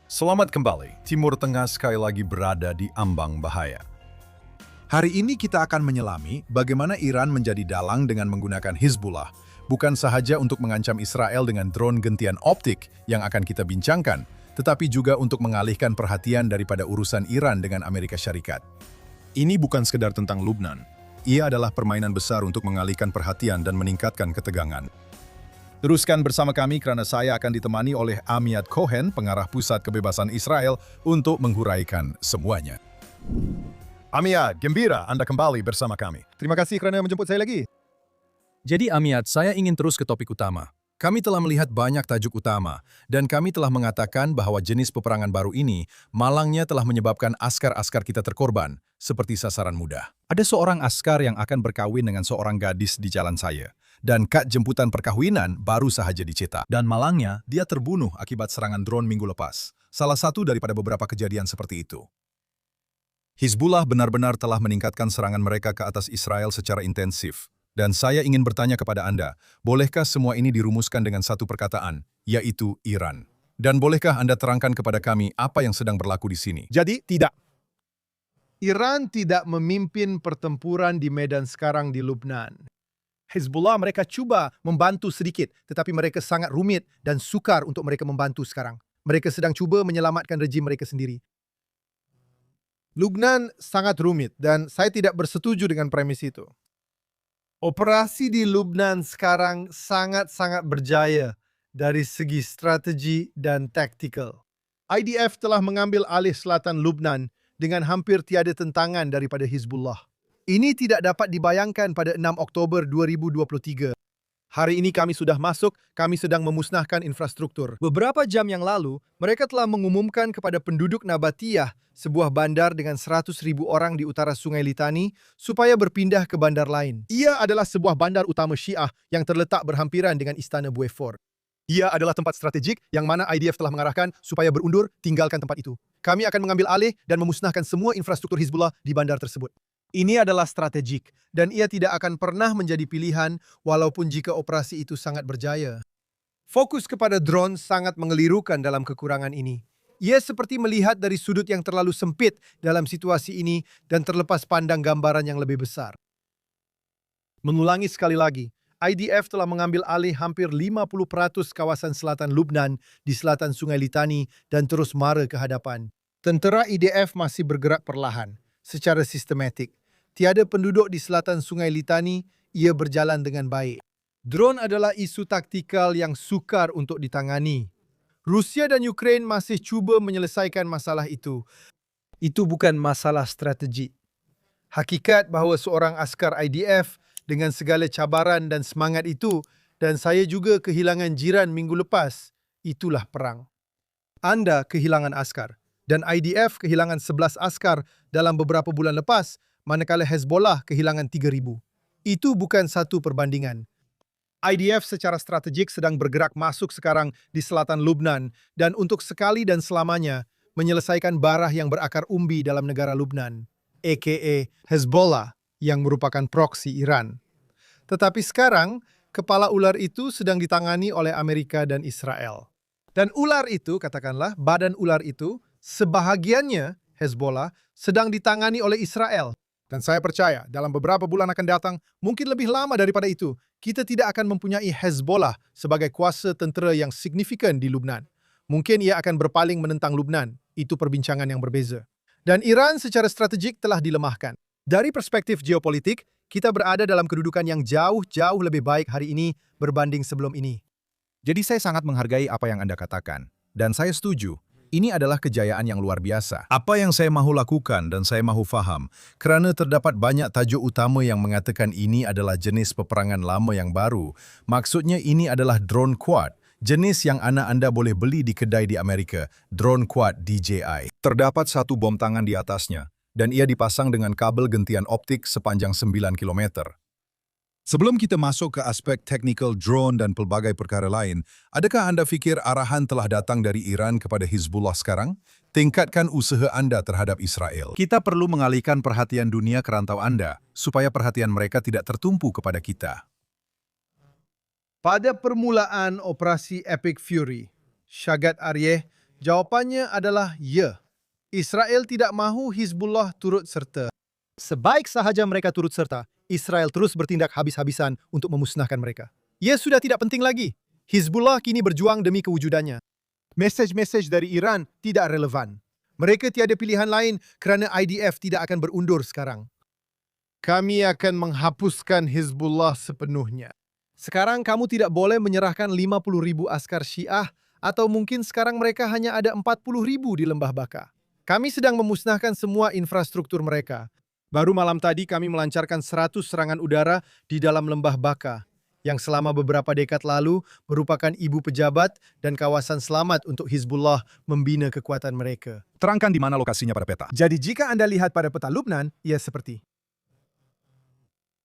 Selamat kembali. Timur Tengah sekali lagi berada di ambang bahaya. Hari ini kita akan menyelami bagaimana Iran menjadi dalang dengan menggunakan Hizbullah, bukan sahaja untuk mengancam Israel dengan drone gentian optik yang akan kita bincangkan, tetapi juga untuk mengalihkan perhatian daripada urusan Iran dengan Amerika Syarikat. Ini bukan sekedar tentang Lubnan. Ia adalah permainan besar untuk mengalihkan perhatian dan meningkatkan ketegangan. Teruskan bersama kami karena saya akan ditemani oleh Amiad Cohen, pengarah Pusat Kebebasan Israel, untuk menghuraikan semuanya. Amiad, gembira Anda kembali bersama kami. Terima kasih kerana menjemput saya lagi. Jadi Amiad, saya ingin terus ke topik utama. Kami telah melihat banyak tajuk utama, dan kami telah mengatakan bahwa jenis peperangan baru ini malangnya telah menyebabkan askar-askar kita terkorban, seperti sasaran mudah. Ada seorang askar yang akan berkawin dengan seorang gadis di jalan saya, dan kad jemputan perkawinan baru sahaja dicetak. Dan malangnya, dia terbunuh akibat serangan drone minggu lepas. Salah satu daripada beberapa kejadian seperti itu. Hizbullah benar-benar telah meningkatkan serangan mereka ke atas Israel secara intensif. Dan saya ingin bertanya kepada Anda, bolehkah semua ini dirumuskan dengan satu perkataan, yaitu Iran? Dan bolehkah Anda terangkan kepada kami apa yang sedang berlaku di sini? Jadi, tidak. Iran tidak memimpin pertempuran di medan sekarang di Lubnan. Hezbollah mereka cuba membantu sedikit, tetapi mereka sangat rumit dan sukar untuk mereka membantu sekarang. Mereka sedang cuba menyelamatkan rejim mereka sendiri. Lubnan sangat rumit dan saya tidak bersetuju dengan premis itu. Operasi di Lubnan sekarang sangat-sangat berjaya dari segi strategi dan taktikal. IDF telah mengambil alih selatan Lubnan dengan hampir tiada tentangan daripada Hizbullah. Ini tidak dapat dibayangkan pada 6 Oktober 2023. Hari ini kami sudah masuk, kami sedang memusnahkan infrastruktur. Beberapa jam yang lalu, mereka telah mengumumkan kepada penduduk Nabatiyah, sebuah bandar dengan 100,000 orang di utara Sungai Litani, supaya berpindah ke bandar lain. Ia adalah sebuah bandar utama Syiah yang terletak berhampiran dengan Istana Buefor. Ia adalah tempat strategik yang mana IDF telah mengarahkan supaya berundur tinggalkan tempat itu. Kami akan mengambil alih dan memusnahkan semua infrastruktur Hizbullah di bandar tersebut. Ini adalah strategik, dan ia tidak akan pernah menjadi pilihan walaupun jika operasi itu sangat berjaya. Fokus kepada drone sangat mengelirukan dalam kekurangan ini. Ia seperti melihat dari sudut yang terlalu sempit dalam situasi ini dan terlepas pandang gambaran yang lebih besar. Mengulangi sekali lagi, IDF telah mengambil alih hampir 50% kawasan selatan Lubnan di selatan Sungai Litani dan terus mara ke hadapan. Tentera IDF masih bergerak perlahan, secara sistematik. Tiada penduduk di selatan Sungai Litani, ia berjalan dengan baik. Drone adalah isu taktikal yang sukar untuk ditangani. Rusia dan Ukraine masih cuba menyelesaikan masalah itu. Itu bukan masalah strategi. Hakikat bahawa seorang askar IDF dengan segala cabaran dan semangat itu, dan saya juga kehilangan jiran minggu lepas, itulah perang. Anda kehilangan askar, dan IDF kehilangan 11 askar dalam beberapa bulan lepas, manakala Hezbollah kehilangan 3,000. Itu bukan satu perbandingan. IDF secara strategik sedang bergerak masuk sekarang di selatan Lubnan dan untuk sekali dan selamanya menyelesaikan barah yang berakar umbi dalam negara Lubnan, a.k.a. Hezbollah, yang merupakan proksi Iran. Tetapi sekarang, kepala ular itu sedang ditangani oleh Amerika dan Israel. Dan ular itu, katakanlah, badan ular itu, sebahagiannya Hezbollah sedang ditangani oleh Israel. Dan saya percaya dalam beberapa bulan akan datang, mungkin lebih lama daripada itu, kita tidak akan mempunyai Hezbollah sebagai kuasa tentera yang signifikan di Lubnan. Mungkin ia akan berpaling menentang Lubnan. Itu perbincangan yang berbeza. Dan Iran secara strategik telah dilemahkan. Dari perspektif geopolitik, kita berada dalam kedudukan yang jauh-jauh lebih baik hari ini berbanding sebelum ini. Jadi saya sangat menghargai apa yang Anda katakan. Dan saya setuju. Ini adalah kejayaan yang luar biasa. Apa yang saya mahu lakukan dan saya mahu faham, kerana terdapat banyak tajuk utama yang mengatakan ini adalah jenis peperangan lama yang baru. Maksudnya ini adalah drone quad, jenis yang anak Anda boleh beli di kedai di Amerika, drone quad DJI. Terdapat satu bom tangan di atasnya, dan ia dipasang dengan kabel gentian optik sepanjang 9 km. Sebelum kita masuk ke aspek teknikal drone dan pelbagai perkara lain, adakah Anda fikir arahan telah datang dari Iran kepada Hizbullah sekarang? Tingkatkan usaha Anda terhadap Israel. Kita perlu mengalihkan perhatian dunia ke rantau Anda, supaya perhatian mereka tidak tertumpu kepada kita. Pada permulaan operasi Epic Fury, Shagat Aryeh Jawapannya adalah ya. Israel tidak mahu Hizbullah turut serta. Sebaik sahaja mereka turut serta, Israel terus bertindak habis-habisan untuk memusnahkan mereka. Ia sudah tidak penting lagi. Hizbullah kini berjuang demi kewujudannya. Mesej-mesej dari Iran tidak relevan. Mereka tiada pilihan lain kerana IDF tidak akan berundur sekarang. Kami akan menghapuskan Hizbullah sepenuhnya. Sekarang kamu tidak boleh menyerahkan 50.000 askar Syiah atau mungkin sekarang mereka hanya ada 40.000 di Lembah Baka. Kami sedang memusnahkan semua infrastruktur mereka. Baru malam tadi kami melancarkan 100 serangan udara di dalam Lembah Baka, yang selama beberapa dekad lalu merupakan ibu pejabat dan kawasan selamat untuk Hizbullah membina kekuatan mereka. Terangkan di mana lokasinya pada peta. Jadi jika Anda lihat pada peta Lubnan, ia seperti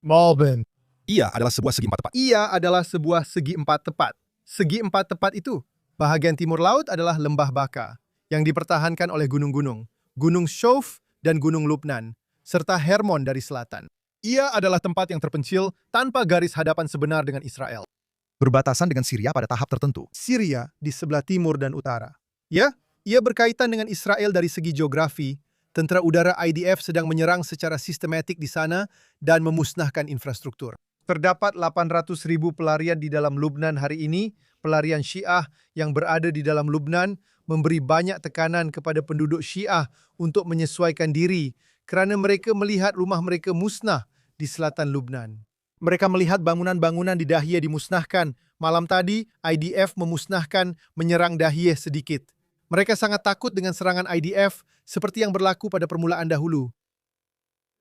Malben. Ia adalah sebuah segi empat tepat. Ia adalah sebuah segi empat tepat. Segi empat tepat itu, bahagian timur laut adalah Lembah Baka, yang dipertahankan oleh gunung-gunung, Gunung Shouf dan Gunung Lubnan, serta Hermon dari selatan. Ia adalah tempat yang terpencil tanpa garis hadapan sebenar dengan Israel. Berbatasan dengan Syria pada tahap tertentu. Syria di sebelah timur dan utara. Ya, ia berkaitan dengan Israel dari segi geografi. Tentera udara IDF sedang menyerang secara sistematik di sana dan memusnahkan infrastruktur. Terdapat 800.000 pelarian di dalam Lubnan hari ini. Pelarian Syiah yang berada di dalam Lubnan memberi banyak tekanan kepada penduduk Syiah untuk menyesuaikan diri kerana mereka melihat rumah mereka musnah di selatan Lubnan. Mereka melihat bangunan-bangunan di Dahiyeh dimusnahkan. Malam tadi, IDF menyerang Dahiyeh sedikit. Mereka sangat takut dengan serangan IDF seperti yang berlaku pada permulaan dahulu.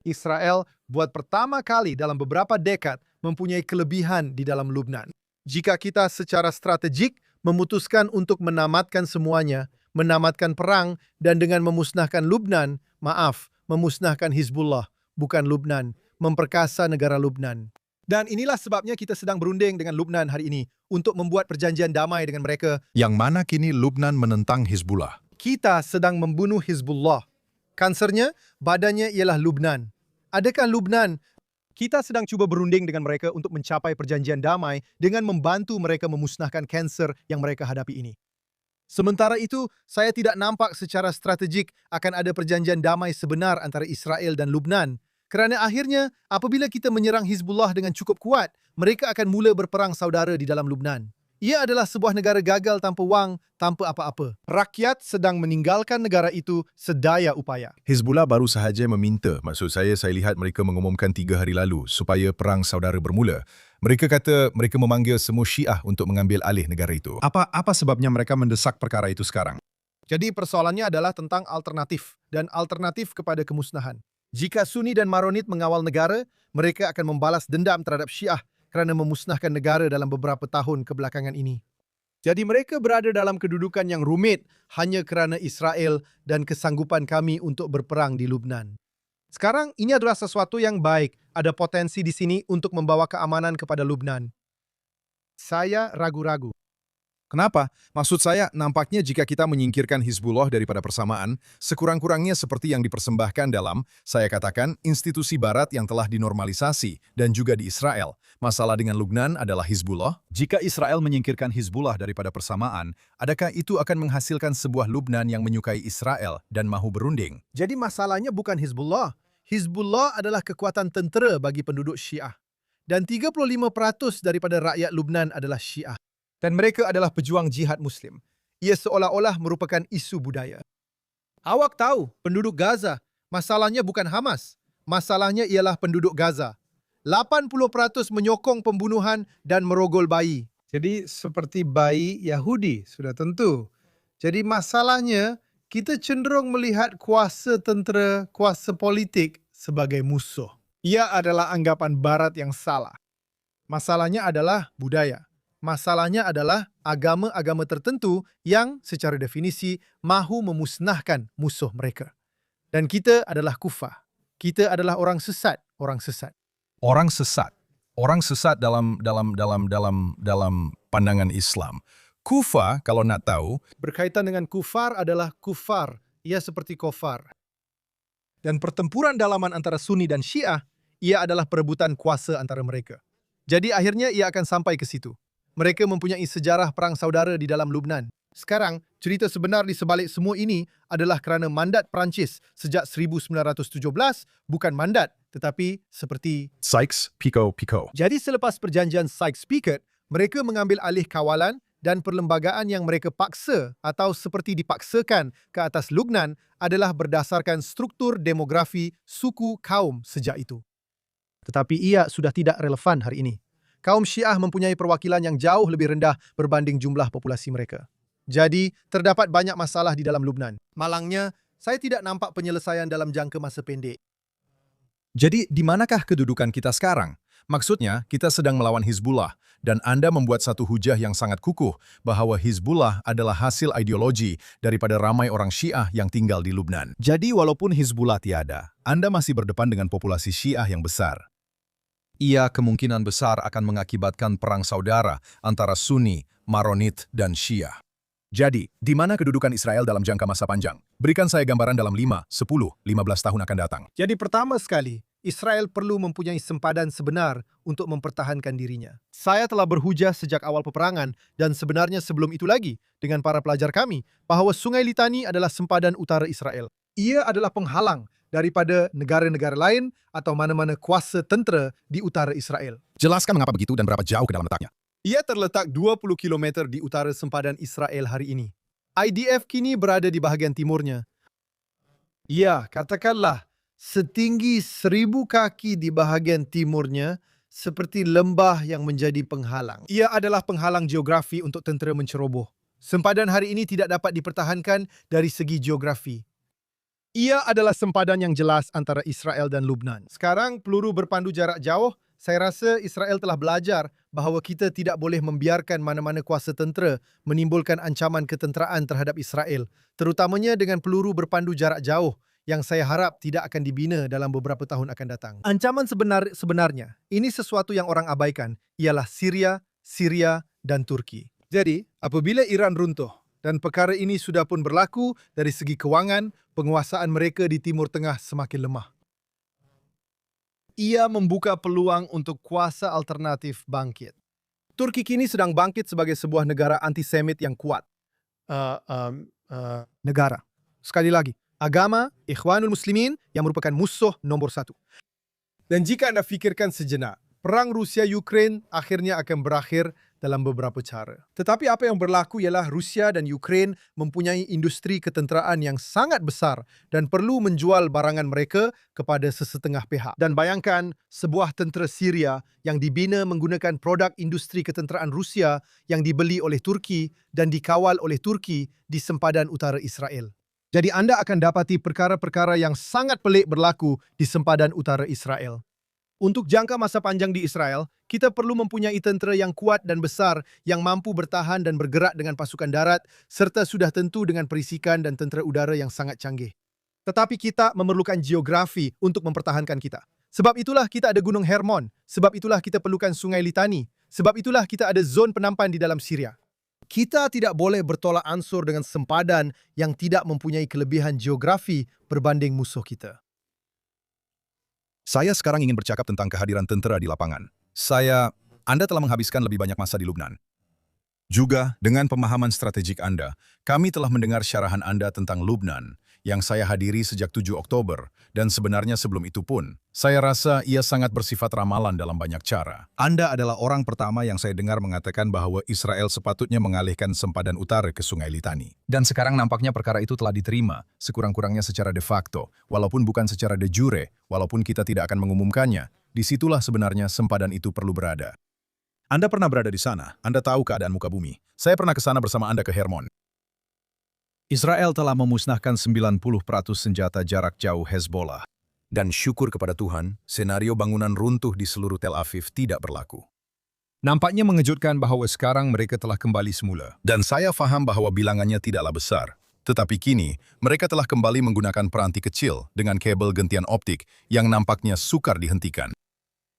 Israel buat pertama kali dalam beberapa dekad mempunyai kelebihan di dalam Lubnan. Jika kita secara strategik memutuskan untuk menamatkan semuanya, menamatkan perang dan dengan memusnahkan Lubnan, memusnahkan Hizbullah, bukan Lubnan, memperkasa negara Lubnan. Dan inilah sebabnya kita sedang berunding dengan Lubnan hari ini untuk membuat perjanjian damai dengan mereka. Yang mana kini Lubnan menentang Hizbullah. Kita sedang membunuh Hizbullah. Kansernya, badannya ialah Lubnan. Adakah Lubnan? Kita sedang cuba berunding dengan mereka untuk mencapai perjanjian damai dengan membantu mereka memusnahkan kanser yang mereka hadapi ini. Sementara itu, saya tidak nampak secara strategik akan ada perjanjian damai sebenar antara Israel dan Lubnan. Kerana akhirnya, apabila kita menyerang Hizbullah dengan cukup kuat, mereka akan mula berperang saudara di dalam Lubnan. Ia adalah sebuah negara gagal tanpa wang, tanpa apa-apa. Rakyat sedang meninggalkan negara itu sedaya upaya. Hizbullah baru sahaja meminta, maksud saya lihat mereka mengumumkan 3 hari lalu supaya perang saudara bermula. Mereka kata mereka memanggil semua Syiah untuk mengambil alih negara itu. Apa sebabnya mereka mendesak perkara itu sekarang? Jadi persoalannya adalah tentang alternatif dan alternatif kepada kemusnahan. Jika Sunni dan Maronit mengawal negara, mereka akan membalas dendam terhadap Syiah kerana memusnahkan negara dalam beberapa tahun kebelakangan ini. Jadi mereka berada dalam kedudukan yang rumit hanya kerana Israel dan kesanggupan kami untuk berperang di Lubnan. Sekarang ini adalah sesuatu yang baik. Ada potensi di sini untuk membawa keamanan kepada Lubnan. Saya ragu-ragu. Kenapa? Maksud saya, nampaknya jika kita menyingkirkan Hizbullah daripada persamaan, sekurang-kurangnya seperti yang dipersembahkan dalam, saya katakan, institusi barat yang telah dinormalisasi dan juga di Israel. Masalah dengan Lubnan adalah Hizbullah. Jika Israel menyingkirkan Hizbullah daripada persamaan, adakah itu akan menghasilkan sebuah Lubnan yang menyukai Israel dan mahu berunding? Jadi masalahnya bukan Hizbullah. Hizbullah adalah kekuatan tentera bagi penduduk Syiah. Dan 35% daripada rakyat Lubnan adalah Syiah. Dan mereka adalah pejuang jihad Muslim. Ia seolah-olah merupakan isu budaya. Awak tahu, penduduk Gaza, masalahnya bukan Hamas. Masalahnya ialah penduduk Gaza. 80% menyokong pembunuhan dan merogol bayi. Jadi seperti bayi Yahudi, sudah tentu. Jadi masalahnya, kita cenderung melihat kuasa tentera, kuasa politik sebagai musuh. Ia adalah anggapan barat yang salah. Masalahnya adalah budaya. Masalahnya adalah agama-agama tertentu yang secara definisi mahu memusnahkan musuh mereka. Dan kita adalah kufar. Kita adalah orang sesat, orang sesat. Orang sesat. Orang sesat dalam pandangan Islam. Kufa, kalau nak tahu, Berkaitan dengan kufar adalah kufar. Ia seperti kofar. Dan pertempuran dalaman antara Sunni dan Syiah, ia adalah perebutan kuasa antara mereka. Jadi akhirnya ia akan sampai ke situ. Mereka mempunyai sejarah perang saudara di dalam Lubnan. Sekarang, Cerita sebenar di sebalik semua ini adalah kerana mandat Perancis sejak 1917 bukan mandat tetapi seperti Sykes-Picot. jadi selepas perjanjian Sykes-Picot, mereka mengambil alih kawalan dan perlembagaan yang mereka paksa atau seperti dipaksakan ke atas Lubnan adalah berdasarkan struktur demografi suku kaum sejak itu. Tetapi ia sudah tidak relevan hari ini. Kaum Syiah mempunyai perwakilan yang jauh lebih rendah berbanding jumlah populasi mereka. Jadi, terdapat banyak masalah di dalam Lubnan. Malangnya, saya tidak nampak penyelesaian dalam jangka masa pendek. Jadi, di manakah kedudukan kita sekarang? Maksudnya, kita sedang melawan Hizbullah, dan Anda membuat satu hujah yang sangat kukuh bahwa Hizbullah adalah hasil ideologi daripada ramai orang Syiah yang tinggal di Lubnan. Jadi walaupun Hizbullah tiada, Anda masih berdepan dengan populasi Syiah yang besar. Ia kemungkinan besar akan mengakibatkan perang saudara antara Sunni, Maronit, dan Syiah. Jadi, di mana kedudukan Israel dalam jangka masa panjang? Berikan saya gambaran dalam 5, 10, 15 tahun akan datang. Jadi pertama sekali, Israel perlu mempunyai sempadan sebenar untuk mempertahankan dirinya. Saya telah berhujah sejak awal peperangan dan sebenarnya sebelum itu lagi dengan para pelajar kami bahawa Sungai Litani adalah sempadan utara Israel. Ia adalah penghalang daripada negara-negara lain atau mana-mana kuasa tentera di utara Israel. Jelaskan mengapa begitu dan berapa jauh ke dalam letaknya. Ia terletak 20 km di utara sempadan Israel hari ini. IDF kini berada di bahagian timurnya. Ya, katakanlah setinggi 1,000 kaki di bahagian timurnya seperti lembah yang menjadi penghalang. Ia adalah penghalang geografi untuk tentera menceroboh. Sempadan hari ini tidak dapat dipertahankan dari segi geografi. Ia adalah sempadan yang jelas antara Israel dan Lubnan. Sekarang peluru berpandu jarak jauh, saya rasa Israel telah belajar bahawa kita tidak boleh membiarkan mana-mana kuasa tentera menimbulkan ancaman ketenteraan terhadap Israel, terutamanya dengan peluru berpandu jarak jauh yang saya harap tidak akan dibina dalam beberapa tahun akan datang. Ancaman sebenarnya, ini sesuatu yang orang abaikan, ialah Syria, dan Turki. Jadi, apabila Iran runtuh, dan perkara ini sudah pun berlaku dari segi kewangan, penguasaan mereka di Timur Tengah semakin lemah. Ia membuka peluang untuk kuasa alternatif bangkit. Turki kini sedang bangkit sebagai sebuah negara antisemit yang kuat. Negara. Sekali lagi, agama Ikhwanul Muslimin yang merupakan musuh nombor 1. Dan jika Anda fikirkan sejenak, perang Rusia-Ukraine akhirnya akan berakhir dalam beberapa cara. Tetapi apa yang berlaku ialah Rusia dan Ukraine mempunyai industri ketenteraan yang sangat besar dan perlu menjual barangan mereka kepada sesetengah pihak. Dan bayangkan sebuah tentera Syria yang dibina menggunakan produk industri ketenteraan Rusia yang dibeli oleh Turki dan dikawal oleh Turki di sempadan utara Israel. Jadi anda akan dapati perkara-perkara yang sangat pelik berlaku di sempadan utara Israel. Untuk jangka masa panjang di Israel, kita perlu mempunyai tentera yang kuat dan besar yang mampu bertahan dan bergerak dengan pasukan darat serta sudah tentu dengan perisikan dan tentera udara yang sangat canggih. Tetapi kita memerlukan geografi untuk mempertahankan kita. Sebab itulah kita ada Gunung Hermon, sebab itulah kita perlukan Sungai Litani, sebab itulah kita ada zon penampan di dalam Syria. Kita tidak boleh bertolak ansur dengan sempadan yang tidak mempunyai kelebihan geografi berbanding musuh kita. Saya sekarang ingin bercakap tentang kehadiran tentera di lapangan. Anda telah menghabiskan lebih banyak masa di Lubnan. Juga, dengan pemahaman strategik Anda, kami telah mendengar syarahan Anda tentang Lubnan, yang saya hadiri sejak 7 Oktober, dan sebenarnya sebelum itu pun. Saya rasa ia sangat bersifat ramalan dalam banyak cara. Anda adalah orang pertama yang saya dengar mengatakan bahwa Israel sepatutnya mengalihkan sempadan utara ke Sungai Litani. Dan sekarang nampaknya perkara itu telah diterima, sekurang-kurangnya secara de facto, walaupun bukan secara de jure, walaupun kita tidak akan mengumumkannya. Disitulah sebenarnya sempadan itu perlu berada. Anda pernah berada di sana, Anda tahu keadaan muka bumi. Saya pernah ke sana bersama Anda ke Hermon. Israel telah memusnahkan 90% senjata jarak jauh Hezbollah. Dan syukur kepada Tuhan, senario bangunan runtuh di seluruh Tel Aviv tidak berlaku. Nampaknya mengejutkan bahawa sekarang mereka telah kembali semula. Dan saya faham bahwa bilangannya tidaklah besar. Tetapi kini, mereka telah kembali menggunakan peranti kecil dengan kabel gentian optik yang nampaknya sukar dihentikan.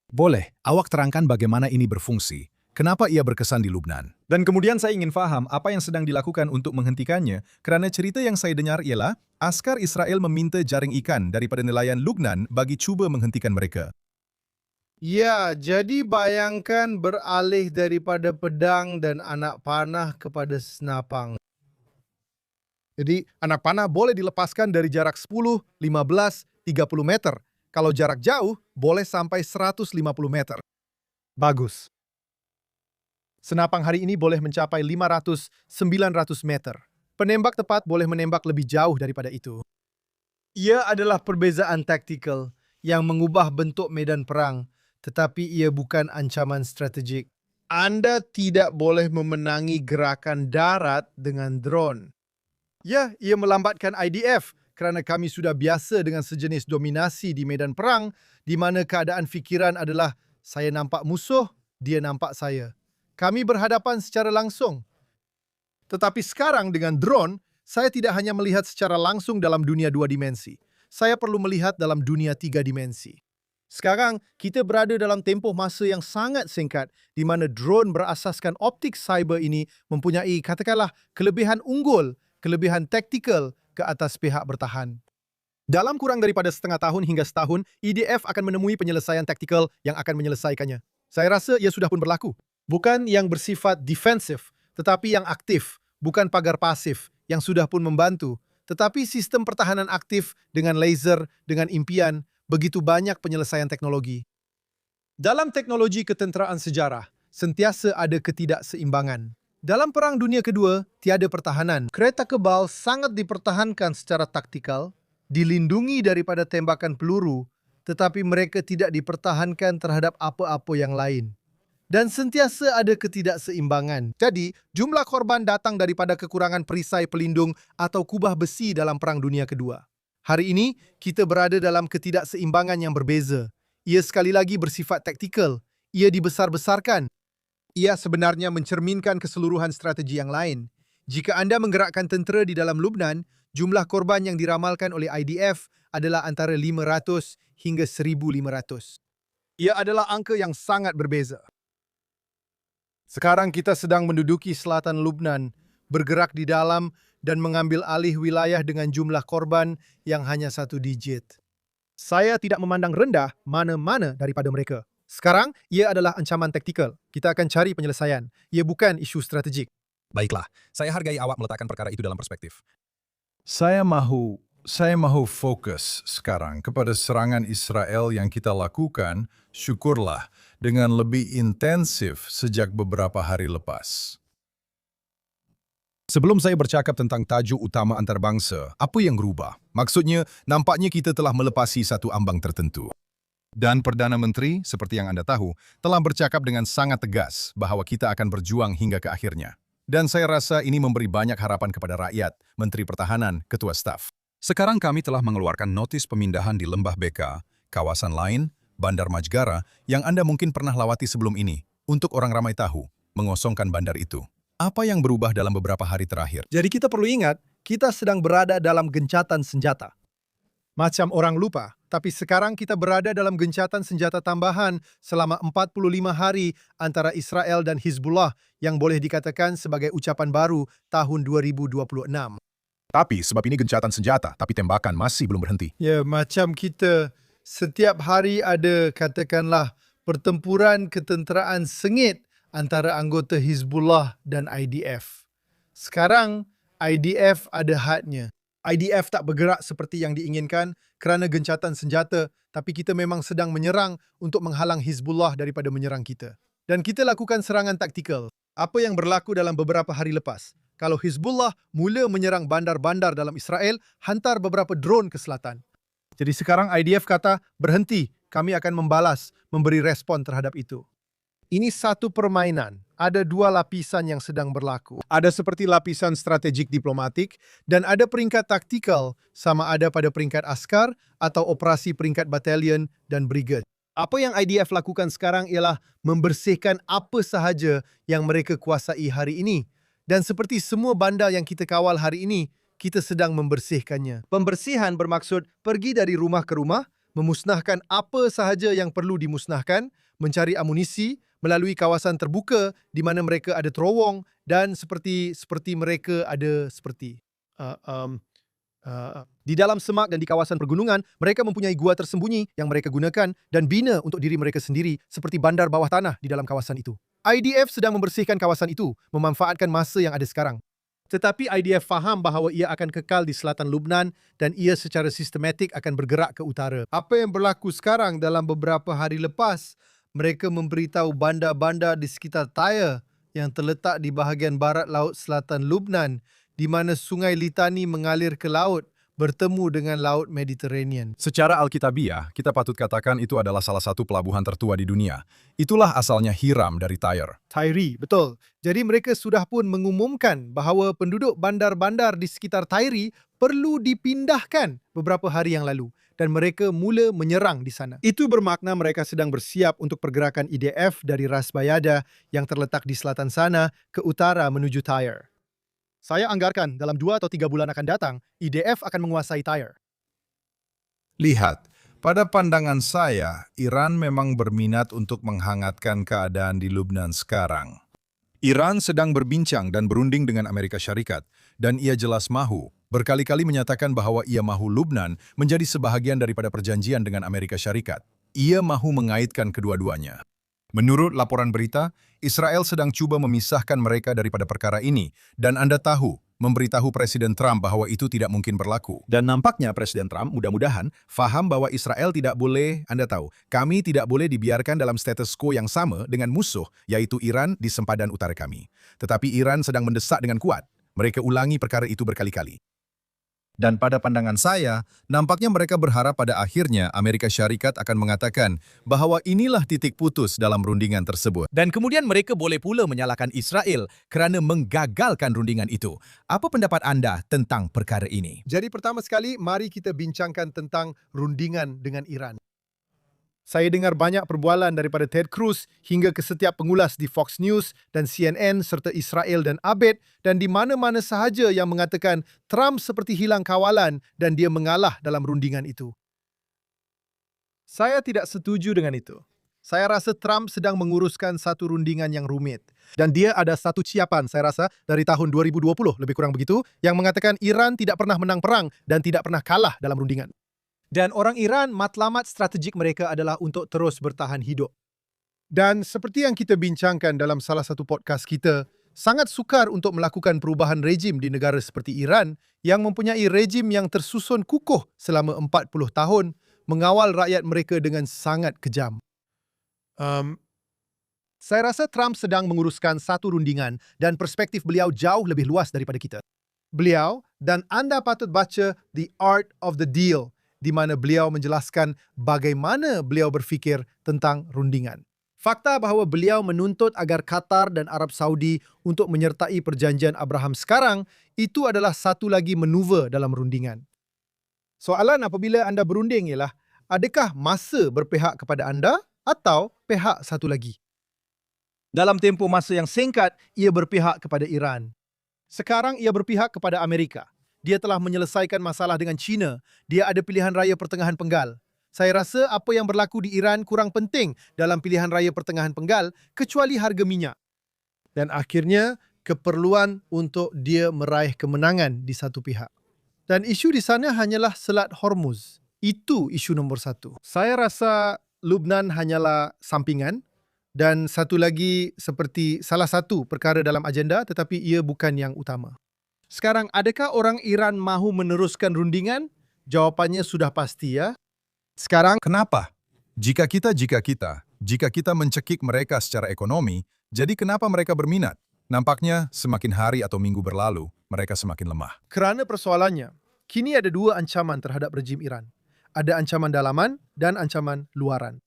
Boleh, awak terangkan bagaimana ini berfungsi. Kenapa ia berkesan di Lubnan? Dan kemudian saya ingin faham apa yang sedang dilakukan untuk menghentikannya, kerana cerita yang saya dengar ialah askar Israel meminta jaring ikan daripada nelayan Lubnan bagi cuba menghentikan mereka. Ya, jadi bayangkan beralih daripada pedang dan anak panah kepada senapang. Jadi, anak panah boleh dilepaskan dari jarak 10, 15, 30 meter. Kalau jarak jauh, boleh sampai 150 meter. Bagus. Senapang hari ini boleh mencapai 500-900 meter. Penembak tepat boleh menembak lebih jauh daripada itu. Ia adalah perbezaan taktikal yang mengubah bentuk medan perang, tetapi ia bukan ancaman strategik. Anda tidak boleh memenangi gerakan darat dengan drone. Ya, ia melambatkan IDF kerana kami sudah biasa dengan sejenis dominasi di medan perang di mana keadaan fikiran adalah saya nampak musuh, dia nampak saya. Kami berhadapan secara langsung. Tetapi sekarang dengan drone, saya tidak hanya melihat secara langsung dalam dunia 2 dimensi. Saya perlu melihat dalam dunia 3 dimensi. Sekarang, kita berada dalam tempoh masa yang sangat singkat di mana drone berasaskan optik cyber ini mempunyai, katakanlah, kelebihan unggul, kelebihan taktikal ke atas pihak bertahan. Dalam kurang daripada setengah tahun hingga setahun, IDF akan menemui penyelesaian taktikal yang akan menyelesaikannya. Saya rasa ia sudah pun berlaku. Bukan yang bersifat defensif, tetapi yang aktif, bukan pagar pasif yang sudah pun membantu, tetapi sistem pertahanan aktif dengan laser, dengan impian, begitu banyak penyelesaian teknologi. Dalam teknologi ketenteraan sejarah, sentiasa ada ketidakseimbangan. Dalam Perang Dunia Kedua, tiada pertahanan. Kereta kebal sangat dipertahankan secara taktikal, dilindungi daripada tembakan peluru, tetapi mereka tidak dipertahankan terhadap apa-apa yang lain. Dan sentiasa ada ketidakseimbangan. Jadi, jumlah korban datang daripada kekurangan perisai pelindung atau kubah besi dalam Perang Dunia Kedua. Hari ini, kita berada dalam ketidakseimbangan yang berbeza. Ia sekali lagi bersifat taktikal. Ia dibesar-besarkan. Ia sebenarnya mencerminkan keseluruhan strategi yang lain. Jika anda menggerakkan tentera di dalam Lubnan, jumlah korban yang diramalkan oleh IDF adalah antara 500 hingga 1,500. Ia adalah angka yang sangat berbeza. Sekarang kita sedang menduduki selatan Lubnan, bergerak di dalam dan mengambil alih wilayah dengan jumlah korban yang hanya 1 digit. Saya tidak memandang rendah mana-mana daripada mereka. Sekarang, ia adalah ancaman taktikal. Kita akan cari penyelesaian. Ia bukan isu strategik. Baiklah, saya hargai awak meletakkan perkara itu dalam perspektif. Saya mahu fokus sekarang kepada serangan Israel yang kita lakukan, syukurlah, dengan lebih intensif sejak beberapa hari lepas. Sebelum saya bercakap tentang tajuk utama antarabangsa, apa yang berubah? Maksudnya, nampaknya kita telah melepasi satu ambang tertentu. Dan Perdana Menteri, seperti yang Anda tahu, telah bercakap dengan sangat tegas bahwa kita akan berjuang hingga ke akhirnya. Dan saya rasa ini memberi banyak harapan kepada rakyat, Menteri Pertahanan, Ketua Staf. Sekarang kami telah mengeluarkan notis pemindahan di Lembah Beka, kawasan lain, Bandar Majgara, yang Anda mungkin pernah lawati sebelum ini, untuk orang ramai tahu, mengosongkan bandar itu. Apa yang berubah dalam beberapa hari terakhir? Jadi kita perlu ingat, kita sedang berada dalam gencatan senjata. Macam orang lupa, tapi sekarang kita berada dalam gencatan senjata tambahan selama 45 hari antara Israel dan Hizbullah yang boleh dikatakan sebagai ucapan baru tahun 2026. Tapi sebab ini gencatan senjata, tapi tembakan masih belum berhenti. Ya, macam kita setiap hari ada, katakanlah, pertempuran ketenteraan sengit antara anggota Hizbullah dan IDF. Sekarang, IDF ada hadnya. IDF tak bergerak seperti yang diinginkan kerana gencatan senjata, tapi kita memang sedang menyerang untuk menghalang Hizbullah daripada menyerang kita. Dan kita lakukan serangan taktikal. Apa yang berlaku dalam beberapa hari lepas? Kalau Hizbullah mula menyerang bandar-bandar dalam Israel, hantar beberapa drone ke selatan. Jadi sekarang IDF kata, berhenti, kami akan membalas, memberi respon terhadap itu. Ini satu permainan. Ada 2 lapisan yang sedang berlaku. Ada seperti lapisan strategik diplomatik dan ada peringkat taktikal, sama ada pada peringkat askar atau operasi peringkat batalion dan brigade. Apa yang IDF lakukan sekarang ialah membersihkan apa sahaja yang mereka kuasai hari ini. Dan seperti semua bandar yang kita kawal hari ini, kita sedang membersihkannya. Pembersihan bermaksud pergi dari rumah ke rumah, memusnahkan apa sahaja yang perlu dimusnahkan, mencari amunisi, melalui kawasan terbuka di mana mereka ada terowong dan seperti mereka ada di dalam semak dan di kawasan pergunungan, mereka mempunyai gua tersembunyi yang mereka gunakan dan bina untuk diri mereka sendiri seperti bandar bawah tanah di dalam kawasan itu. IDF sedang membersihkan kawasan itu, memanfaatkan masa yang ada sekarang. Tetapi IDF faham bahawa ia akan kekal di selatan Lubnan dan ia secara sistematik akan bergerak ke utara. Apa yang berlaku sekarang dalam beberapa hari lepas, mereka memberitahu bandar-bandar di sekitar Tyre yang terletak di bahagian barat laut selatan Lubnan di mana Sungai Litani mengalir ke laut bertemu dengan Laut Mediterranean. Secara alkitabiah, kita patut katakan itu adalah salah satu pelabuhan tertua di dunia. Itulah asalnya Hiram dari Tyre. Tyre, betul. Jadi mereka sudah pun mengumumkan bahawa penduduk bandar-bandar di sekitar Tyre perlu dipindahkan beberapa hari yang lalu dan mereka mula menyerang di sana. Itu bermakna mereka sedang bersiap untuk pergerakan IDF dari Ras Bayada yang terletak di selatan sana ke utara menuju Tyre. Saya anggarkan dalam 2 atau 3 bulan akan datang, IDF akan menguasai Tyre. Lihat, pada pandangan saya, Iran memang berminat untuk menghangatkan keadaan di Lubnan sekarang. Iran sedang berbincang dan berunding dengan Amerika Syarikat, dan ia jelas mahu, berkali-kali menyatakan bahwa ia mahu Lubnan menjadi sebahagian daripada perjanjian dengan Amerika Syarikat. Ia mahu mengaitkan kedua-duanya. Menurut laporan berita, Israel sedang cuba memisahkan mereka daripada perkara ini, dan Anda tahu, memberitahu Presiden Trump bahwa itu tidak mungkin berlaku. Dan nampaknya Presiden Trump mudah-mudahan faham bahwa Israel tidak boleh, Anda tahu, kami tidak boleh dibiarkan dalam status quo yang sama dengan musuh, yaitu Iran di sempadan utara kami. Tetapi Iran sedang mendesak dengan kuat. Mereka ulangi perkara itu berkali-kali. Dan pada pandangan saya, nampaknya mereka berharap pada akhirnya Amerika Syarikat akan mengatakan bahwa inilah titik putus dalam rundingan tersebut. Dan kemudian mereka boleh pula menyalahkan Israel kerana menggagalkan rundingan itu. Apa pendapat Anda tentang perkara ini? Jadi pertama sekali, mari kita bincangkan tentang rundingan dengan Iran. Saya dengar banyak perbualan daripada Ted Cruz hingga ke setiap pengulas di Fox News dan CNN serta Israel dan Abed dan di mana-mana sahaja yang mengatakan Trump seperti hilang kawalan dan dia mengalah dalam rundingan itu. Saya tidak setuju dengan itu. Saya rasa Trump sedang menguruskan satu rundingan yang rumit. Dan dia ada satu ciapan, saya rasa, dari tahun 2020, lebih kurang begitu, yang mengatakan Iran tidak pernah menang perang dan tidak pernah kalah dalam rundingan. Dan orang Iran, matlamat strategik mereka adalah untuk terus bertahan hidup. Dan seperti yang kita bincangkan dalam salah satu podcast kita, sangat sukar untuk melakukan perubahan rejim di negara seperti Iran yang mempunyai rejim yang tersusun kukuh selama 40 tahun, mengawal rakyat mereka dengan sangat kejam. Saya rasa Trump sedang menguruskan satu rundingan dan perspektif beliau jauh lebih luas daripada kita. Beliau, dan anda patut baca The Art of the Deal, di mana beliau menjelaskan bagaimana beliau berfikir tentang rundingan. Fakta bahawa beliau menuntut agar Qatar dan Arab Saudi untuk menyertai perjanjian Abraham sekarang, itu adalah satu lagi manuver dalam rundingan. Soalan apabila anda berunding ialah, adakah masa berpihak kepada anda atau pihak satu lagi? Dalam tempoh masa yang singkat, ia berpihak kepada Iran. Sekarang ia berpihak kepada Amerika. Dia telah menyelesaikan masalah dengan China. Dia ada pilihan raya pertengahan penggal. Saya rasa apa yang berlaku di Iran kurang penting dalam pilihan raya pertengahan penggal kecuali harga minyak. Dan akhirnya, keperluan untuk dia meraih kemenangan di satu pihak. Dan isu di sana hanyalah Selat Hormuz. Itu isu nombor satu. Saya rasa Lubnan hanyalah sampingan dan satu lagi seperti salah satu perkara dalam agenda tetapi ia bukan yang utama. Sekarang, adakah orang Iran mahu meneruskan rundingan? Jawapannya sudah pasti, ya. Sekarang, Kenapa? Jika kita mencekik mereka secara ekonomi, jadi kenapa mereka berminat? Nampaknya semakin hari atau minggu berlalu, mereka semakin lemah. kerana persoalannya, kini ada dua ancaman terhadap rejim Iran. Ada ancaman dalaman dan ancaman luaran.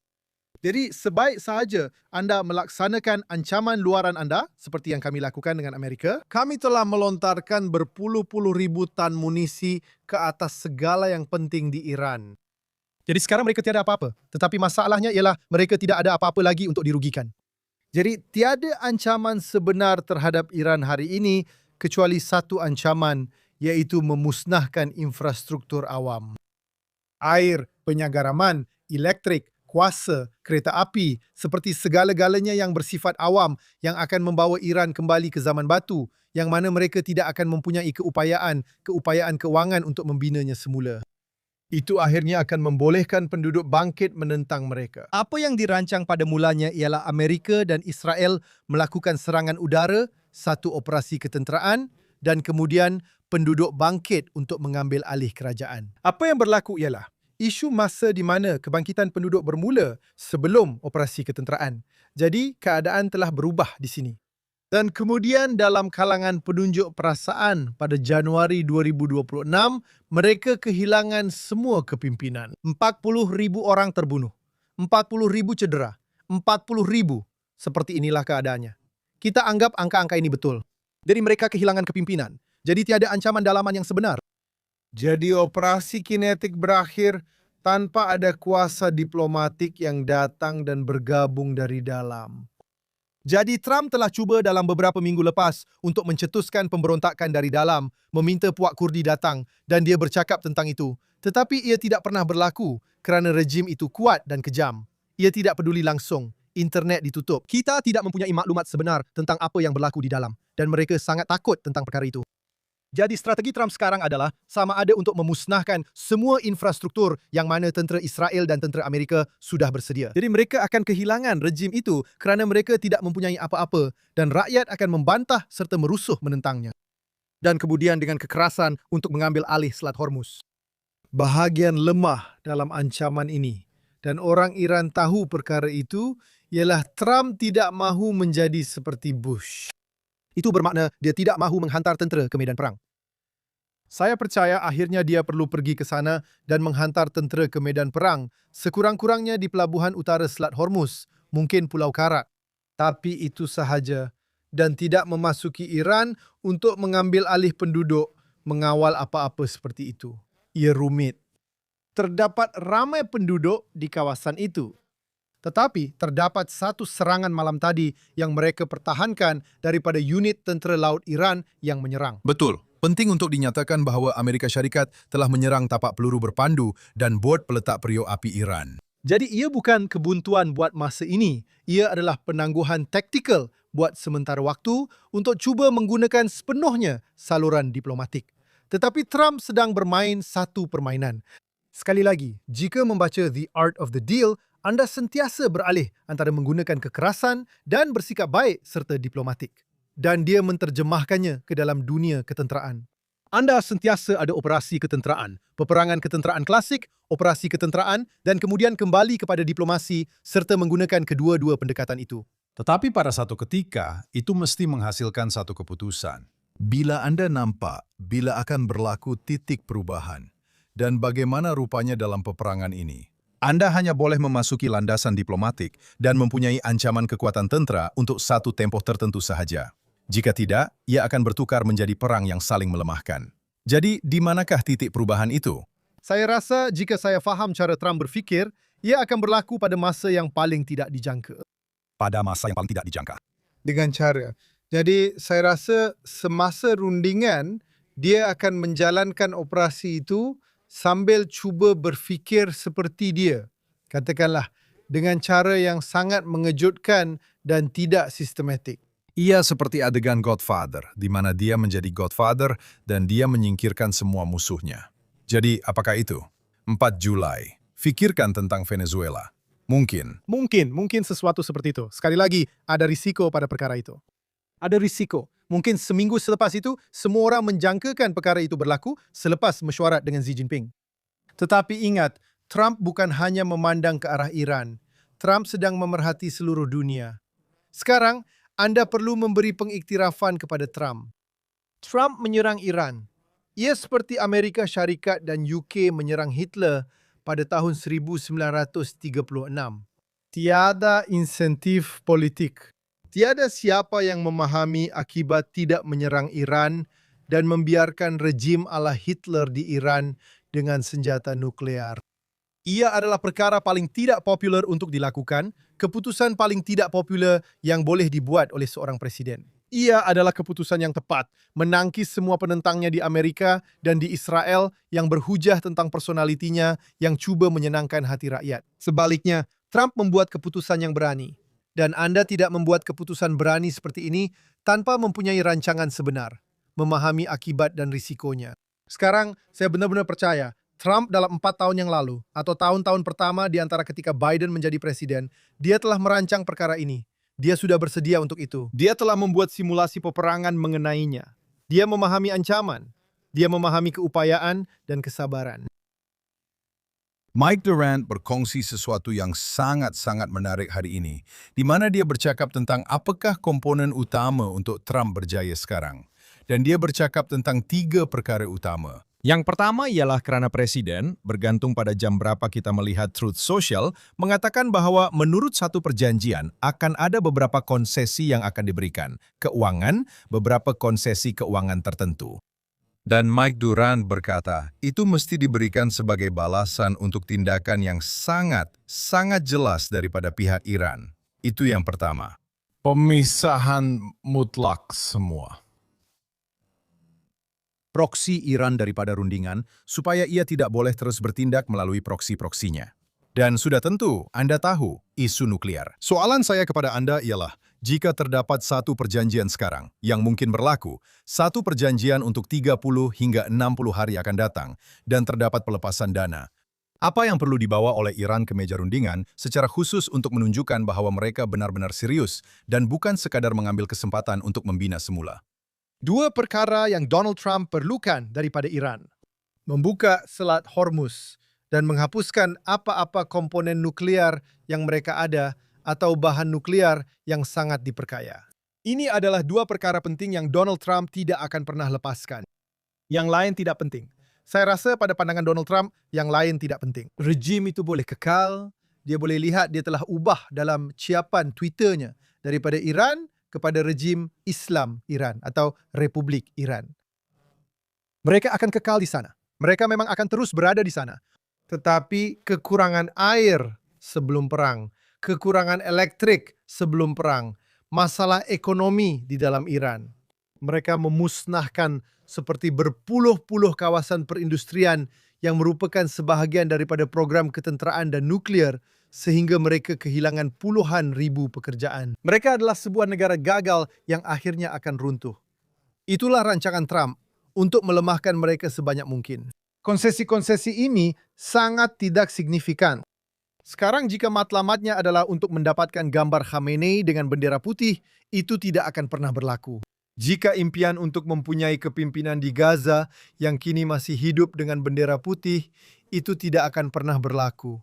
Jadi, sebaik sahaja anda melaksanakan ancaman luaran anda, seperti yang kami lakukan dengan Amerika, kami telah melontarkan berpuluh-puluh ribu tan munisi ke atas segala yang penting di Iran. Jadi sekarang mereka tiada apa-apa. Tetapi masalahnya ialah mereka tidak ada apa-apa lagi untuk dirugikan. Jadi, tiada ancaman sebenar terhadap Iran hari ini kecuali satu ancaman, iaitu memusnahkan infrastruktur awam. Air, penyagaraman, elektrik, kuasa, kereta api, seperti segala-galanya yang bersifat awam yang akan membawa Iran kembali ke zaman batu, yang mana mereka tidak akan mempunyai keupayaan kewangan untuk membinanya semula. Itu akhirnya akan membolehkan penduduk bangkit menentang mereka. Apa yang dirancang pada mulanya ialah Amerika dan Israel melakukan serangan udara, satu operasi ketenteraan, dan kemudian penduduk bangkit untuk mengambil alih kerajaan. Apa yang berlaku ialah isu masa di mana kebangkitan penduduk bermula sebelum operasi ketenteraan. Jadi, keadaan telah berubah di sini. Dan kemudian dalam kalangan penunjuk perasaan pada Januari 2026, mereka kehilangan semua kepimpinan. 40,000 orang terbunuh, 40,000 cedera, 40,000. Seperti inilah keadaannya. Kita anggap angka-angka ini betul. Jadi mereka kehilangan kepimpinan. Jadi tiada ancaman dalaman yang sebenar. Jadi operasi kinetik berakhir tanpa ada kuasa diplomatik yang datang dan bergabung dari dalam. Jadi Trump telah cuba dalam beberapa minggu lepas untuk mencetuskan pemberontakan dari dalam, meminta puak Kurdi datang dan dia bercakap tentang itu. Tetapi ia tidak pernah berlaku kerana rejim itu kuat dan kejam. Ia tidak peduli langsung. Internet ditutup. Kita tidak mempunyai maklumat sebenar tentang apa yang berlaku di dalam dan mereka sangat takut tentang perkara itu. Jadi strategi Trump sekarang adalah sama ada untuk memusnahkan semua infrastruktur yang mana tentera Israel dan tentera Amerika sudah bersedia. Jadi mereka akan kehilangan rejim itu kerana mereka tidak mempunyai apa-apa dan rakyat akan membantah serta merusuh menentangnya. Dan kemudian dengan kekerasan untuk mengambil alih Selat Hormuz. Bahagian lemah dalam ancaman ini dan orang Iran tahu perkara itu ialah Trump tidak mahu menjadi seperti Bush. Itu bermakna dia tidak mahu menghantar tentera ke medan perang. Saya percaya akhirnya dia perlu pergi ke sana dan menghantar tentera ke medan perang, sekurang-kurangnya di pelabuhan utara Selat Hormuz, mungkin Pulau Karak. Tapi itu sahaja dan tidak memasuki Iran untuk mengambil alih penduduk, mengawal apa-apa seperti itu. Ia rumit. Terdapat ramai penduduk di kawasan itu. Tetapi terdapat satu serangan malam tadi yang mereka pertahankan daripada unit tentera laut Iran yang menyerang. Betul. Penting untuk dinyatakan bahawa Amerika Syarikat telah menyerang tapak peluru berpandu dan bot peletak periuk api Iran. Jadi ia bukan kebuntuan buat masa ini. Ia adalah penangguhan taktikal buat sementara waktu untuk cuba menggunakan sepenuhnya saluran diplomatik. Tetapi Trump sedang bermain satu permainan. Sekali lagi, jika membaca The Art of the Deal, anda sentiasa beralih antara menggunakan kekerasan dan bersikap baik serta diplomatik. Dan dia menterjemahkannya ke dalam dunia ketenteraan. Anda sentiasa ada operasi ketenteraan, peperangan ketenteraan klasik, operasi ketenteraan dan kemudian kembali kepada diplomasi serta menggunakan kedua-dua pendekatan itu. Tetapi pada satu ketika, itu mesti menghasilkan satu keputusan. Bila Anda nampak, bila akan berlaku titik perubahan, dan bagaimana rupanya dalam peperangan ini, Anda hanya boleh memasuki landasan diplomatik dan mempunyai ancaman kekuatan tentera untuk satu tempoh tertentu sahaja. Jika tidak, ia akan bertukar menjadi perang yang saling melemahkan. Jadi, di manakah titik perubahan itu? Saya rasa jika saya faham cara Trump berfikir, ia akan berlaku pada masa yang paling tidak dijangka. Pada masa yang paling tidak dijangka. Dengan cara. Jadi saya rasa semasa rundingan, dia akan menjalankan operasi itu sambil cuba berfikir seperti dia. Katakanlah, dengan cara yang sangat mengejutkan dan tidak sistematik. Ia seperti adegan Godfather, di mana dia menjadi Godfather dan dia menyingkirkan semua musuhnya. Jadi, apakah itu? 4 Julai. Fikirkan tentang Venezuela. Mungkin. Mungkin sesuatu seperti itu. Sekali lagi, ada risiko pada perkara itu. Ada risiko. Mungkin seminggu selepas itu, semua orang menjangkakan perkara itu berlaku selepas mesyuarat dengan Xi Jinping. Tetapi ingat, Trump bukan hanya memandang ke arah Iran. Trump sedang memerhati seluruh dunia. Sekarang, Anda perlu memberi pengiktirafan kepada Trump. Trump menyerang Iran. Ia seperti Amerika Syarikat dan UK menyerang Hitler pada tahun 1936. Tiada insentif politik. Tiada siapa yang memahami akibat tidak menyerang Iran dan membiarkan rejim ala Hitler di Iran dengan senjata nuklear. Ia adalah perkara paling tidak popular untuk dilakukan, keputusan paling tidak popular yang boleh dibuat oleh seorang presiden. Ia adalah keputusan yang tepat, menangkis semua penentangnya di Amerika dan di Israel yang berhujah tentang personalitinya yang cuba menyenangkan hati rakyat. Sebaliknya, Trump membuat keputusan yang berani. Dan Anda tidak membuat keputusan berani seperti ini tanpa mempunyai rancangan sebenar, memahami akibat dan risikonya. Sekarang, saya benar-benar percaya, Trump dalam 4 tahun yang lalu, atau tahun-tahun pertama di antara ketika Biden menjadi presiden, dia telah merancang perkara ini. Dia sudah bersedia untuk itu. Dia telah membuat simulasi peperangan mengenainya. Dia memahami ancaman. Dia memahami keupayaan dan kesabaran. Mike Durant berkongsi sesuatu yang sangat-sangat menarik hari ini, di mana dia bercakap tentang apakah komponen utama untuk Trump berjaya sekarang. Dan dia bercakap tentang 3 perkara utama. Yang pertama ialah kerana Presiden, bergantung pada jam berapa kita melihat Truth Social, mengatakan bahwa menurut satu perjanjian akan ada beberapa konsesi yang akan diberikan. Keuangan, beberapa konsesi keuangan tertentu. Dan Mike Durant berkata, itu mesti diberikan sebagai balasan untuk tindakan yang sangat jelas daripada pihak Iran. Itu yang pertama. Pemisahan mutlak semua. Proksi Iran daripada rundingan supaya ia tidak boleh terus bertindak melalui proksi-proksinya. Dan sudah tentu, Anda tahu, isu nuklir. Soalan saya kepada Anda ialah, jika terdapat satu perjanjian sekarang yang mungkin berlaku, satu perjanjian untuk 30 hingga 60 hari akan datang, dan terdapat pelepasan dana, apa yang perlu dibawa oleh Iran ke meja rundingan secara khusus untuk menunjukkan bahwa mereka benar-benar serius dan bukan sekadar mengambil kesempatan untuk membina semula? 2 perkara yang Donald Trump perlukan daripada Iran. Membuka Selat Hormuz dan menghapuskan apa-apa komponen nuklear yang mereka ada atau bahan nuklear yang sangat diperkaya. Ini adalah 2 perkara penting yang Donald Trump tidak akan pernah lepaskan. Yang lain tidak penting. Saya rasa pada pandangan Donald Trump, yang lain tidak penting. Rejim itu boleh kekal, dia boleh lihat dia telah ubah dalam ciapan Twitternya daripada Iran kepada rejim Islam Iran atau Republik Iran. Mereka akan kekal di sana. Mereka memang akan terus berada di sana. Tetapi kekurangan air sebelum perang, kekurangan elektrik sebelum perang, masalah ekonomi di dalam Iran. Mereka memusnahkan seperti berpuluh-puluh kawasan perindustrian yang merupakan sebahagian daripada program ketenteraan dan nuklear sehingga mereka kehilangan puluhan ribu pekerjaan. Mereka adalah sebuah negara gagal yang akhirnya akan runtuh. Itulah rancangan Trump untuk melemahkan mereka sebanyak mungkin. Konsesi-konsesi ini sangat tidak signifikan. Sekarang jika matlamatnya adalah untuk mendapatkan gambar Khamenei dengan bendera putih, itu tidak akan pernah berlaku. Jika impian untuk mempunyai kepimpinan di Gaza yang kini masih hidup dengan bendera putih, itu tidak akan pernah berlaku.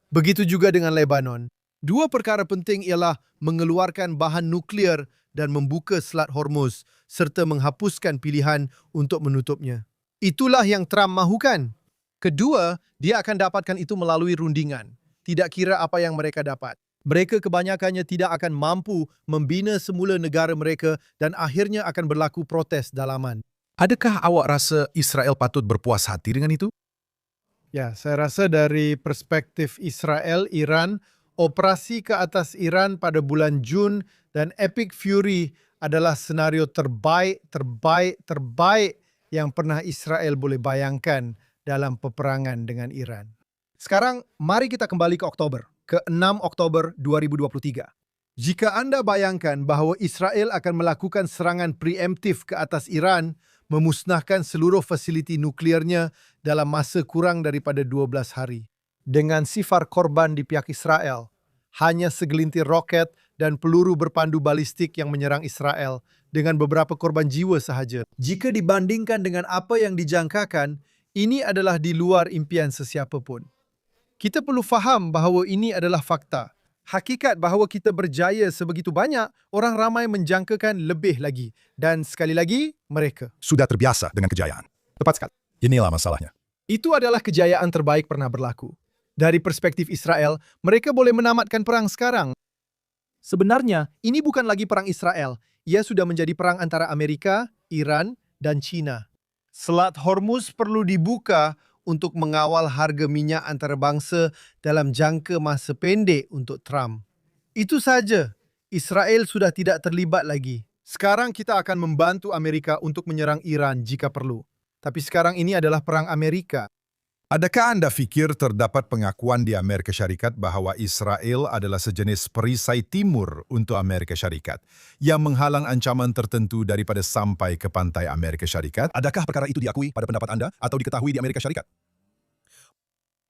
Begitu juga dengan Lebanon. 2 perkara penting ialah mengeluarkan bahan nuklear dan membuka Selat Hormuz serta menghapuskan pilihan untuk menutupnya. Itulah yang Trump mahukan. Kedua, dia akan dapatkan itu melalui rundingan. Tidak kira apa yang mereka dapat. Mereka kebanyakannya tidak akan mampu membina semula negara mereka dan akhirnya akan berlaku protes dalaman. Adakah awak rasa Israel patut berpuas hati dengan itu? Ya, saya rasa dari perspektif Israel, Iran, operasi ke atas Iran pada bulan Jun dan Epic Fury adalah senario terbaik yang pernah Israel boleh bayangkan dalam peperangan dengan Iran. Sekarang, mari kita kembali ke Oktober, ke 6 Oktober 2023. Jika Anda bayangkan bahawa Israel akan melakukan serangan preemptif ke atas Iran, memusnahkan seluruh fasiliti nukliernya dalam masa kurang daripada 12 hari. Dengan sifar korban di pihak Israel, hanya segelintir roket dan peluru berpandu balistik yang menyerang Israel dengan beberapa korban jiwa sahaja. Jika dibandingkan dengan apa yang dijangkakan, ini adalah di luar impian sesiapa pun. Kita perlu faham bahawa ini adalah fakta. Hakikat bahawa kita berjaya sebegitu banyak, orang ramai menjangkakan lebih lagi. Dan sekali lagi, mereka Sudah terbiasa dengan kejayaan. tepat sekali. Inilah masalahnya. Itu adalah kejayaan terbaik pernah berlaku. Dari perspektif Israel, mereka boleh menamatkan perang sekarang. Sebenarnya, ini bukan lagi perang Israel. Ia sudah menjadi perang antara Amerika, Iran, dan China. Selat Hormuz perlu dibuka untuk mengawal harga minyak antarabangsa dalam jangka masa pendek untuk Trump. Itu saja. Israel sudah tidak terlibat lagi. Sekarang kita akan membantu Amerika untuk menyerang Iran jika perlu. Tapi sekarang ini adalah perang Amerika. Adakah Anda fikir terdapat pengakuan di Amerika Syarikat bahwa Israel adalah sejenis perisai timur untuk Amerika Syarikat yang menghalang ancaman tertentu daripada sampai ke pantai Amerika Syarikat? Adakah perkara itu diakui pada pendapat Anda atau diketahui di Amerika Syarikat?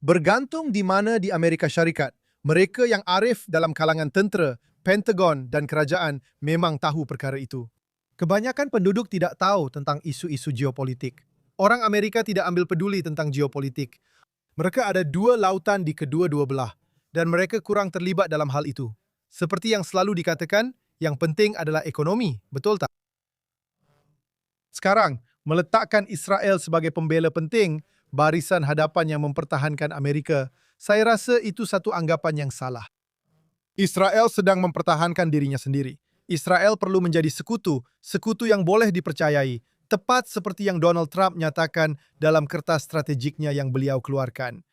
Bergantung di mana di Amerika Syarikat, mereka yang arif dalam kalangan tentera, Pentagon dan kerajaan memang tahu perkara itu. Kebanyakan penduduk tidak tahu tentang isu-isu geopolitik. Orang Amerika tidak ambil peduli tentang geopolitik. Mereka ada dua lautan di kedua-dua belah, dan mereka kurang terlibat dalam hal itu. Seperti yang selalu dikatakan, yang penting adalah ekonomi, betul tak? Sekarang, meletakkan Israel sebagai pembela penting, barisan hadapan yang mempertahankan Amerika, saya rasa itu satu anggapan yang salah. Israel sedang mempertahankan dirinya sendiri. Israel perlu menjadi sekutu yang boleh dipercayai, tepat seperti yang Donald Trump nyatakan dalam kertas strategiknya yang beliau keluarkan.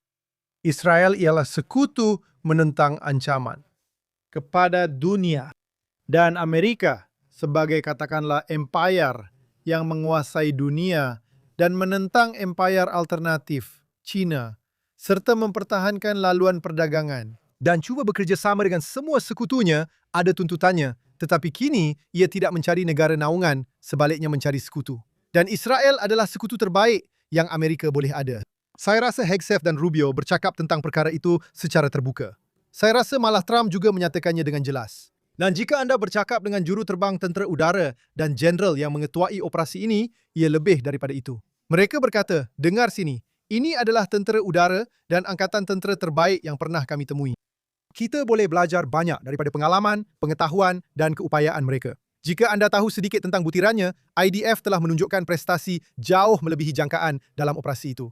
Israel ialah sekutu menentang ancaman kepada dunia, dan Amerika sebagai katakanlah empire yang menguasai dunia dan menentang empire alternatif, China, serta mempertahankan laluan perdagangan. Dan cuba bekerja sama dengan semua sekutunya, ada tuntutannya. Tetapi kini, ia tidak mencari negara naungan, sebaliknya mencari sekutu. Dan Israel adalah sekutu terbaik yang Amerika boleh ada. Saya rasa Hegseth dan Rubio bercakap tentang perkara itu secara terbuka. Saya rasa malah Trump juga menyatakannya dengan jelas. Dan jika anda bercakap dengan juru terbang tentera udara dan jeneral yang mengetuai operasi ini, ia lebih daripada itu. Mereka berkata, dengar sini, ini adalah tentera udara dan angkatan tentera terbaik yang pernah kami temui. Kita boleh belajar banyak daripada pengalaman, pengetahuan dan keupayaan mereka. Jika anda tahu sedikit tentang butirannya, IDF telah menunjukkan prestasi jauh melebihi jangkaan dalam operasi itu.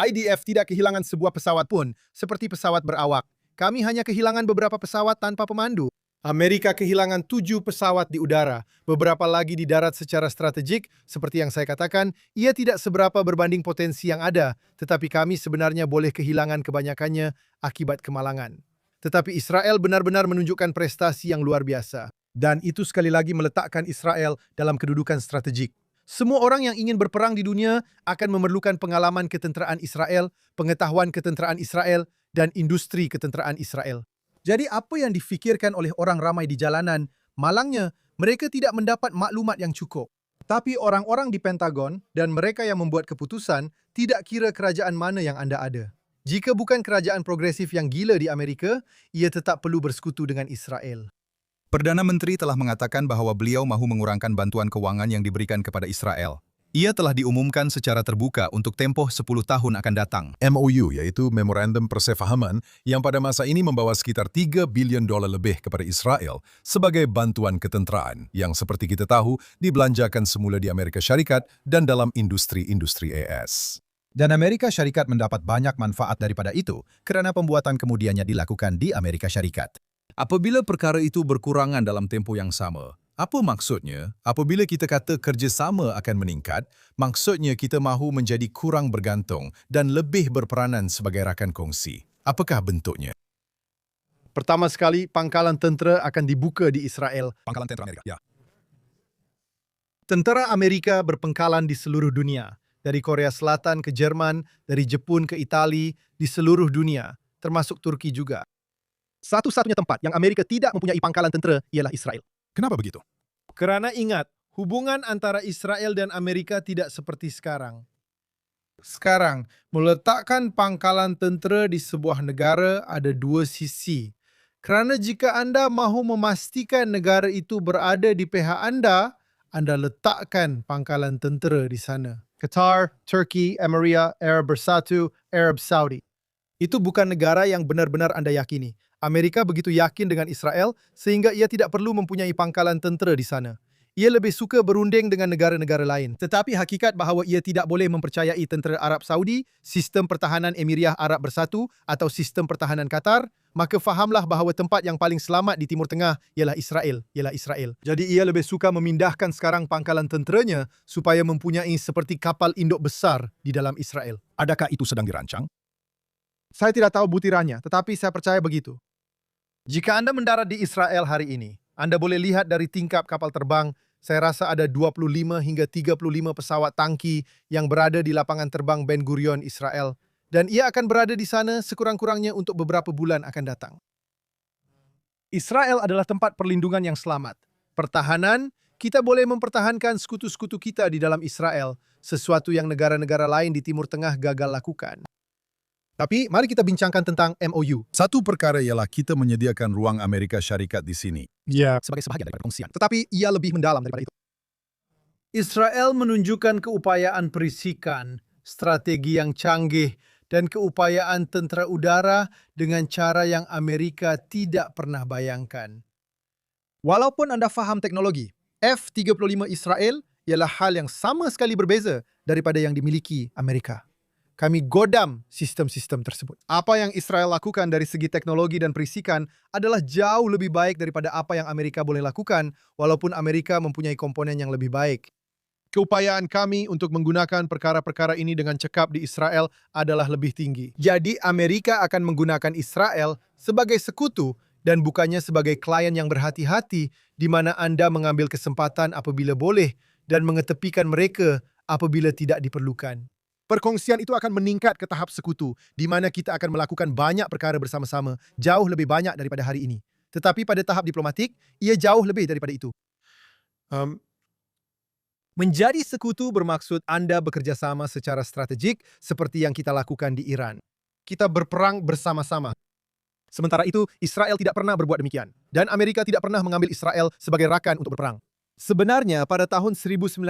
IDF tidak kehilangan sebuah pesawat pun, seperti pesawat berawak. Kami hanya kehilangan beberapa pesawat tanpa pemandu. Amerika kehilangan 7 pesawat di udara, beberapa lagi di darat secara strategik, seperti yang saya katakan, ia tidak seberapa berbanding potensi yang ada, tetapi kami sebenarnya boleh kehilangan kebanyakannya akibat kemalangan. Tetapi Israel benar-benar menunjukkan prestasi yang luar biasa. Dan itu sekali lagi meletakkan Israel dalam kedudukan strategik. Semua orang yang ingin berperang di dunia akan memerlukan pengalaman ketenteraan Israel, pengetahuan ketenteraan Israel, dan industri ketenteraan Israel. Jadi apa yang difikirkan oleh orang ramai di jalanan, malangnya mereka tidak mendapat maklumat yang cukup. Tapi orang-orang di Pentagon dan mereka yang membuat keputusan tidak kira kerajaan mana yang anda ada. Jika bukan kerajaan progresif yang gila di Amerika, ia tetap perlu bersekutu dengan Israel. Perdana Menteri telah mengatakan bahwa beliau mahu mengurangkan bantuan keuangan yang diberikan kepada Israel. Ia telah diumumkan secara terbuka untuk tempoh 10 tahun akan datang. MOU yaitu Memorandum Persefahaman yang pada masa ini membawa sekitar $3 bilion lebih kepada Israel sebagai bantuan ketenteraan yang seperti kita tahu dibelanjakan semula di Amerika Syarikat dan dalam industri-industri AS. Dan Amerika Syarikat mendapat banyak manfaat daripada itu kerana pembuatan kemudiannya dilakukan di Amerika Syarikat. Apabila perkara itu berkurangan dalam tempoh yang sama, apa maksudnya? Apabila kita kata kerjasama akan meningkat, maksudnya kita mahu menjadi kurang bergantung dan lebih berperanan sebagai rakan kongsi. Apakah bentuknya? Pertama sekali, pangkalan tentera akan dibuka di Israel. Pangkalan tentera Amerika, ya. Tentera Amerika berpengkalan di seluruh dunia. Dari Korea Selatan ke Jerman, dari Jepun ke Itali, di seluruh dunia, termasuk Turki juga. Satu-satunya tempat yang Amerika tidak mempunyai pangkalan tentera ialah Israel. Kenapa begitu? Kerana ingat, hubungan antara Israel dan Amerika tidak seperti sekarang. Sekarang, meletakkan pangkalan tentera di sebuah negara ada dua sisi. Kerana jika anda mahu memastikan negara itu berada di pihak anda letakkan pangkalan tentera di sana. Qatar, Turki, Emirat Arab Bersatu, Arab Saudi. Itu bukan negara yang benar-benar anda yakini. Amerika begitu yakin dengan Israel sehingga ia tidak perlu mempunyai pangkalan tentera di sana. Ia lebih suka berunding dengan negara-negara lain. Tetapi hakikat bahawa ia tidak boleh mempercayai tentera Arab Saudi, sistem pertahanan Emirat Arab Bersatu atau sistem pertahanan Qatar, maka fahamlah bahawa tempat yang paling selamat di Timur Tengah ialah Israel. Jadi ia lebih suka memindahkan sekarang pangkalan tenteranya supaya mempunyai seperti kapal induk besar di dalam Israel. Adakah itu sedang dirancang? Saya tidak tahu butirannya, tetapi saya percaya begitu. Jika anda mendarat di Israel hari ini, anda boleh lihat dari tingkap kapal terbang, saya rasa ada 25 hingga 35 pesawat tangki yang berada di lapangan terbang Ben Gurion, Israel. Dan ia akan berada di sana sekurang-kurangnya untuk beberapa bulan akan datang. Israel adalah tempat perlindungan yang selamat. Pertahanan, kita boleh mempertahankan sekutu-sekutu kita di dalam Israel, sesuatu yang negara-negara lain di Timur Tengah gagal lakukan. Tapi mari kita bincangkan tentang MOU. Satu perkara ialah kita menyediakan ruang Amerika Syarikat di sini. Ya. Sebagai sebahagian daripada kongsian. Tetapi ia lebih mendalam daripada itu. Israel menunjukkan keupayaan perisikan, strategi yang canggih, dan keupayaan tentera udara dengan cara yang Amerika tidak pernah bayangkan. Walaupun anda faham teknologi, F-35 Israel ialah hal yang sama sekali berbeza daripada yang dimiliki Amerika. Kami godam sistem-sistem tersebut. Apa yang Israel lakukan dari segi teknologi dan perisikan adalah jauh lebih baik daripada apa yang Amerika boleh lakukan, walaupun Amerika mempunyai komponen yang lebih baik. Keupayaan kami untuk menggunakan perkara-perkara ini dengan cekap di Israel adalah lebih tinggi. Jadi Amerika akan menggunakan Israel sebagai sekutu dan bukannya sebagai klien yang berhati-hati di mana Anda mengambil kesempatan apabila boleh dan mengetepikan mereka apabila tidak diperlukan. Perkongsian itu akan meningkat ke tahap sekutu, di mana kita akan melakukan banyak perkara bersama-sama, jauh lebih banyak daripada hari ini. Tetapi pada tahap diplomatik, ia jauh lebih daripada itu. Menjadi sekutu bermaksud Anda bekerja sama secara strategik seperti yang kita lakukan di Iran. Kita berperang bersama-sama. Sementara itu, Israel tidak pernah berbuat demikian. Dan Amerika tidak pernah mengambil Israel sebagai rakan untuk berperang. Sebenarnya, pada tahun 1991,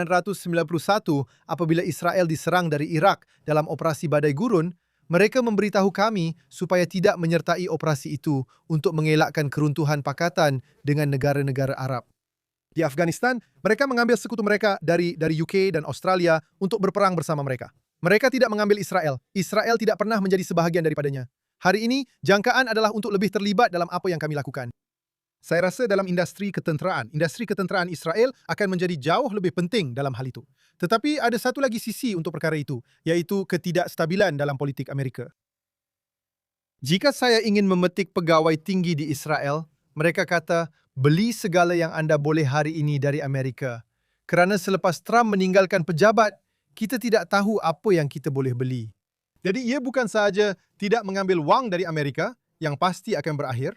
apabila Israel diserang dari Irak dalam operasi Badai Gurun, mereka memberitahu kami supaya tidak menyertai operasi itu untuk mengelakkan keruntuhan pakatan dengan negara-negara Arab. Di Afghanistan, mereka mengambil sekutu mereka dari UK dan Australia untuk berperang bersama mereka. Mereka tidak mengambil Israel. Israel tidak pernah menjadi sebahagian daripadanya. Hari ini, jangkaan adalah untuk lebih terlibat dalam apa yang kami lakukan. Saya rasa dalam industri ketenteraan Israel akan menjadi jauh lebih penting dalam hal itu. Tetapi ada satu lagi sisi untuk perkara itu, yaitu ketidakstabilan dalam politik Amerika. Jika saya ingin memetik pegawai tinggi di Israel, mereka kata, beli segala yang Anda boleh hari ini dari Amerika. Kerana selepas Trump meninggalkan pejabat, kita tidak tahu apa yang kita boleh beli. Jadi ia bukan sahaja tidak mengambil wang dari Amerika, yang pasti akan berakhir.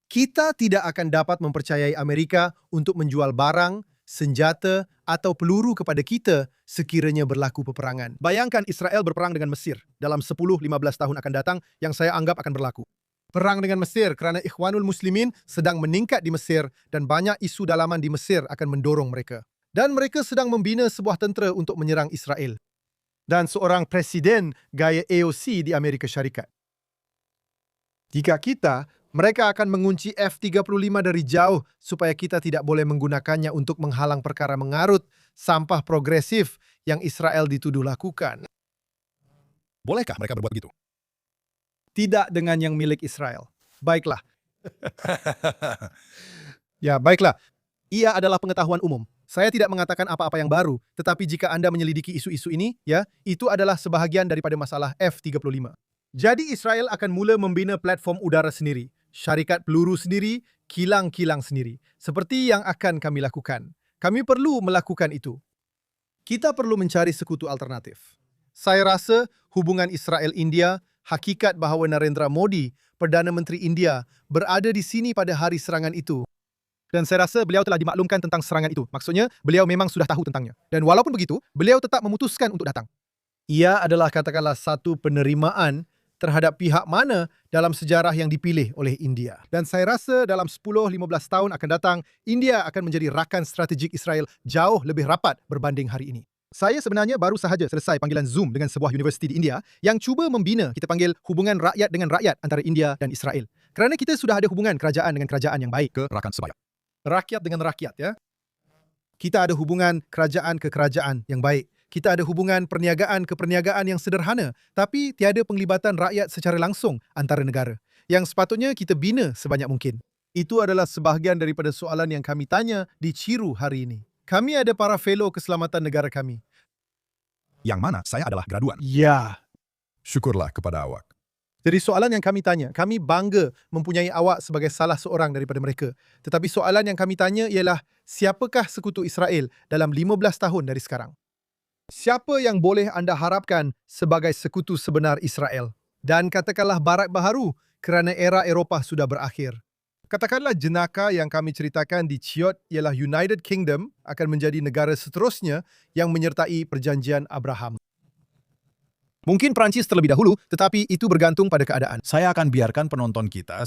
Kita tidak akan dapat mempercayai Amerika untuk menjual barang, senjata, atau peluru kepada kita sekiranya berlaku peperangan. Bayangkan Israel berperang dengan Mesir dalam 10-15 tahun akan datang yang saya anggap akan berlaku. Perang dengan Mesir kerana Ikhwanul Muslimin sedang meningkat di Mesir dan banyak isu dalaman di Mesir akan mendorong mereka. Dan mereka sedang membina sebuah tentera untuk menyerang Israel. Dan seorang presiden gaya AOC di Amerika Syarikat. Jika mereka akan mengunci F-35 dari jauh supaya kita tidak boleh menggunakannya untuk menghalang perkara mengarut sampah progresif yang Israel dituduh lakukan. Bolehkah mereka berbuat begitu? Tidak dengan yang milik Israel. Baiklah. Ya, baiklah. Ia adalah pengetahuan umum. Saya tidak mengatakan apa-apa yang baru, tetapi jika Anda menyelidiki isu-isu ini, ya, itu adalah sebahagian daripada masalah F-35. Jadi Israel akan mula membina platform udara sendiri, syarikat peluru sendiri, kilang-kilang sendiri. Seperti yang akan kami lakukan. Kami perlu melakukan itu. Kita perlu mencari sekutu alternatif. Saya rasa hubungan Israel-India, hakikat bahawa Narendra Modi, Perdana Menteri India, berada di sini pada hari serangan itu. Dan saya rasa beliau telah dimaklumkan tentang serangan itu. Maksudnya, beliau memang sudah tahu tentangnya. Dan walaupun begitu, beliau tetap memutuskan untuk datang. Ia adalah katakanlah satu penerimaan terhadap pihak mana dalam sejarah yang dipilih oleh India. Dan saya rasa dalam 10-15 tahun akan datang, India akan menjadi rakan strategik Israel jauh lebih rapat berbanding hari ini. Saya sebenarnya baru sahaja selesai panggilan Zoom dengan sebuah universiti di India yang cuba membina, kita panggil, hubungan rakyat dengan rakyat antara India dan Israel. Kerana kita sudah ada hubungan kerajaan dengan kerajaan yang baik. Ke rakan sebaya. Rakyat dengan rakyat, ya. Kita ada hubungan kerajaan ke kerajaan yang baik. Kita ada hubungan perniagaan ke perniagaan yang sederhana, tapi tiada penglibatan rakyat secara langsung antara negara. Yang sepatutnya kita bina sebanyak mungkin. Itu adalah sebahagian daripada soalan yang kami tanya di Ciru hari ini. Kami ada para fellow keselamatan negara kami. Yang mana saya adalah graduan. Ya. Syukurlah kepada awak. Jadi soalan yang kami tanya, kami bangga mempunyai awak sebagai salah seorang daripada mereka. Tetapi soalan yang kami tanya ialah, siapakah sekutu Israel dalam 15 tahun dari sekarang? Siapa yang boleh anda harapkan sebagai sekutu sebenar Israel? Dan katakanlah Barat Baharu kerana era Eropah sudah berakhir. Katakanlah jenaka yang kami ceritakan di Chiot ialah United Kingdom akan menjadi negara seterusnya yang menyertai perjanjian Abraham. Mungkin Perancis terlebih dahulu, tetapi itu bergantung pada keadaan. Saya akan biarkan penonton kita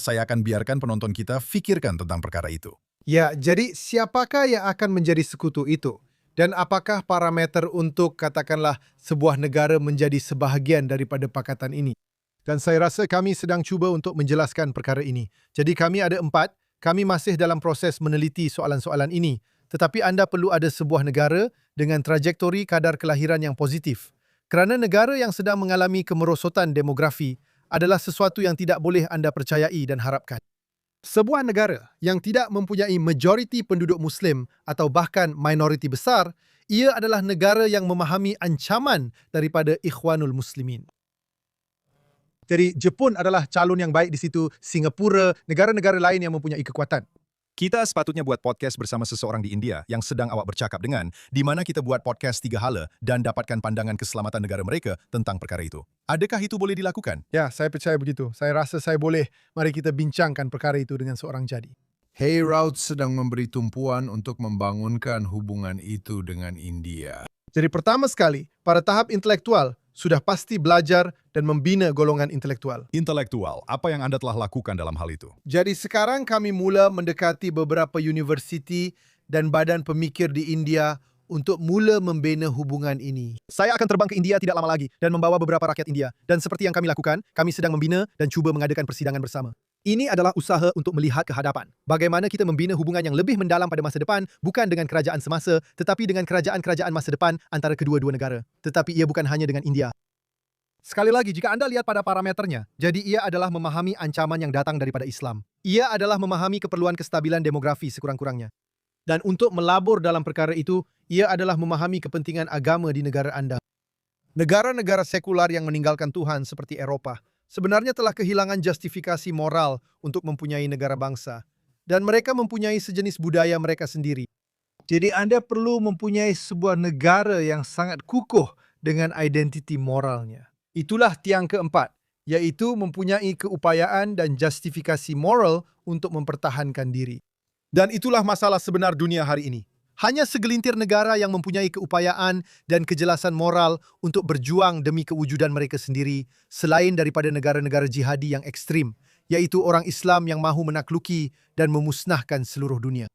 fikirkan tentang perkara itu. Ya, jadi siapakah yang akan menjadi sekutu itu? Dan apakah parameter untuk katakanlah sebuah negara menjadi sebahagian daripada pakatan ini? Dan saya rasa kami sedang cuba untuk menjelaskan perkara ini. Jadi kami ada 4, kami masih dalam proses meneliti soalan-soalan ini. Tetapi anda perlu ada sebuah negara dengan trajektori kadar kelahiran yang positif. Kerana negara yang sedang mengalami kemerosotan demografi adalah sesuatu yang tidak boleh anda percayai dan harapkan. Sebuah negara yang tidak mempunyai majoriti penduduk Muslim atau bahkan minoriti besar, ia adalah negara yang memahami ancaman daripada Ikhwanul Muslimin. Jadi Jepun adalah calon yang baik di situ, Singapura, negara-negara lain yang mempunyai kekuatan. Kita sepatutnya buat podcast bersama seseorang di India yang sedang awak bercakap dengan, di mana kita buat podcast 3 hala dan dapatkan pandangan keselamatan negara mereka tentang perkara itu. Adakah itu boleh dilakukan? Ya, saya percaya begitu. Saya rasa saya boleh. Mari kita bincangkan perkara itu dengan seorang jadi. Hayrout sedang memberi tumpuan untuk membangunkan hubungan itu dengan India. Jadi pertama sekali, pada tahap intelektual, sudah pasti belajar dan membina golongan intelektual. Intelektual, apa yang Anda telah lakukan dalam hal itu? Jadi sekarang kami mula mendekati beberapa universiti dan badan pemikir di India untuk mula membina hubungan ini. Saya akan terbang ke India tidak lama lagi dan membawa beberapa rakyat India. Dan seperti yang kami lakukan, kami sedang membina dan cuba mengadakan persidangan bersama. Ini adalah usaha untuk melihat ke hadapan. Bagaimana kita membina hubungan yang lebih mendalam pada masa depan, bukan dengan kerajaan semasa, tetapi dengan kerajaan-kerajaan masa depan antara kedua-dua negara. Tetapi ia bukan hanya dengan India. Sekali lagi, jika anda lihat pada parameternya, jadi ia adalah memahami ancaman yang datang daripada Islam. Ia adalah memahami keperluan kestabilan demografi sekurang-kurangnya. Dan untuk melabur dalam perkara itu, ia adalah memahami kepentingan agama di negara anda. Negara-negara sekular yang meninggalkan Tuhan seperti Eropah sebenarnya telah kehilangan justifikasi moral untuk mempunyai negara bangsa. Dan mereka mempunyai sejenis budaya mereka sendiri. Jadi anda perlu mempunyai sebuah negara yang sangat kukuh dengan identiti moralnya. Itulah tiang keempat, yaitu mempunyai keupayaan dan justifikasi moral untuk mempertahankan diri. Dan itulah masalah sebenar dunia hari ini. Hanya segelintir negara yang mempunyai keupayaan dan kejelasan moral untuk berjuang demi kewujudan mereka sendiri selain daripada negara-negara jihadi yang ekstrim, yaitu orang Islam yang mahu menakluki dan memusnahkan seluruh dunia.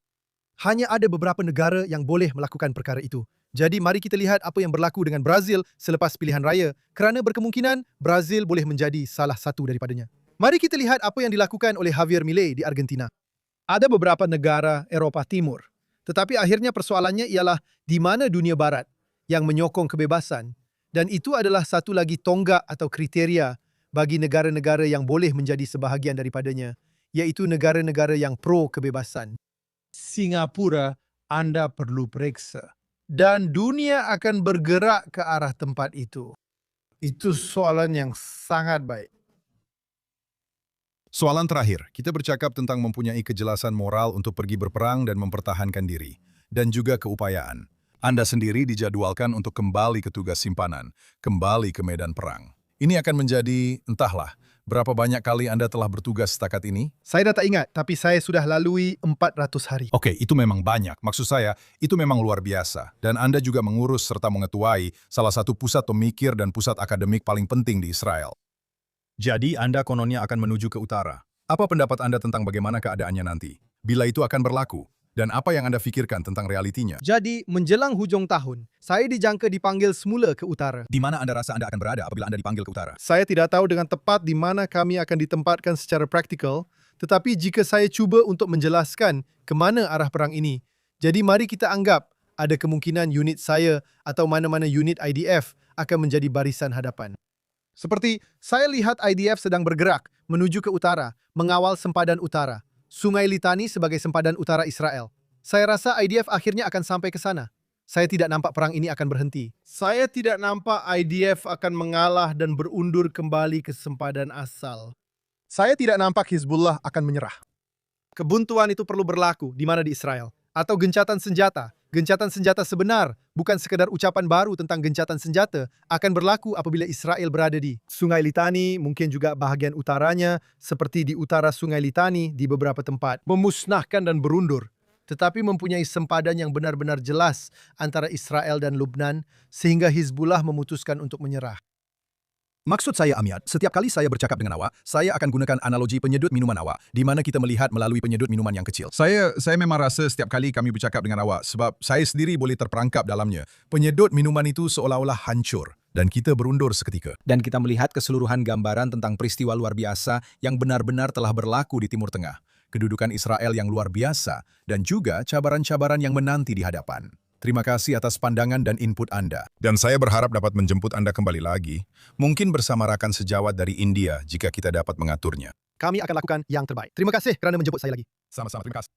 Hanya ada beberapa negara yang boleh melakukan perkara itu. Jadi mari kita lihat apa yang berlaku dengan Brazil selepas pilihan raya kerana berkemungkinan Brazil boleh menjadi salah satu daripadanya. Mari kita lihat apa yang dilakukan oleh Javier Milei di Argentina. Ada beberapa negara Eropah Timur. Tetapi akhirnya persoalannya ialah di mana dunia barat yang menyokong kebebasan dan itu adalah satu lagi tonggak atau kriteria bagi negara-negara yang boleh menjadi sebahagian daripadanya, iaitu negara-negara yang pro kebebasan. Singapura anda perlu periksa dan dunia akan bergerak ke arah tempat itu. Itu soalan yang sangat baik. Soalan terakhir, kita bercakap tentang mempunyai kejelasan moral untuk pergi berperang dan mempertahankan diri, dan juga keupayaan. Anda sendiri dijadwalkan untuk kembali ke tugas simpanan, kembali ke medan perang. Ini akan menjadi, entahlah, berapa banyak kali Anda telah bertugas setakat ini? Saya dah tak ingat, tapi saya sudah lalui 400 hari. Oke, itu memang banyak. Maksud saya, itu memang luar biasa. Dan Anda juga mengurus serta mengetuai salah satu pusat pemikir dan pusat akademik paling penting di Israel. Jadi, Anda kononnya akan menuju ke utara. Apa pendapat Anda tentang bagaimana keadaannya nanti? Bila itu akan berlaku? Dan apa yang Anda fikirkan tentang realitinya? Jadi, menjelang hujung tahun, saya dijangka dipanggil semula ke utara. Di mana Anda rasa Anda akan berada apabila Anda dipanggil ke utara? Saya tidak tahu dengan tepat di mana kami akan ditempatkan secara praktikal, tetapi jika saya cuba untuk menjelaskan ke mana arah perang ini, jadi mari kita anggap ada kemungkinan unit saya atau mana-mana unit IDF akan menjadi barisan hadapan. Seperti saya lihat IDF sedang bergerak menuju ke utara, mengawal sempadan utara. Sungai Litani sebagai sempadan utara Israel. Saya rasa IDF akhirnya akan sampai ke sana. Saya tidak nampak perang ini akan berhenti. Saya tidak nampak IDF akan mengalah dan berundur kembali ke sempadan asal. Saya tidak nampak Hizbullah akan menyerah. Kebuntuan itu perlu berlaku di mana di Israel. Atau gencatan senjata. Gencatan senjata sebenar, bukan sekadar ucapan baru tentang gencatan senjata, akan berlaku apabila Israel berada di Sungai Litani, mungkin juga bahagian utaranya, seperti di utara Sungai Litani di beberapa tempat, memusnahkan dan berundur, tetapi mempunyai sempadan yang benar-benar jelas antara Israel dan Lubnan, sehingga Hizbullah memutuskan untuk menyerah. Maksud saya, Amiat, setiap kali saya bercakap dengan awak, saya akan gunakan analogi penyedut minuman awak, di mana kita melihat melalui penyedut minuman yang kecil. Saya memang rasa setiap kali kami bercakap dengan awak sebab saya sendiri boleh terperangkap dalamnya. Penyedut minuman itu seolah-olah hancur dan kita berundur seketika. Dan kita melihat keseluruhan gambaran tentang peristiwa luar biasa yang benar-benar telah berlaku di Timur Tengah, kedudukan Israel yang luar biasa, dan juga cabaran-cabaran yang menanti di hadapan. Terima kasih atas pandangan dan input Anda. Dan saya berharap dapat menjemput Anda kembali lagi, mungkin bersama rakan sejawat dari India jika kita dapat mengaturnya. Kami akan lakukan yang terbaik. Terima kasih kerana menjemput saya lagi. Sama-sama, terima kasih.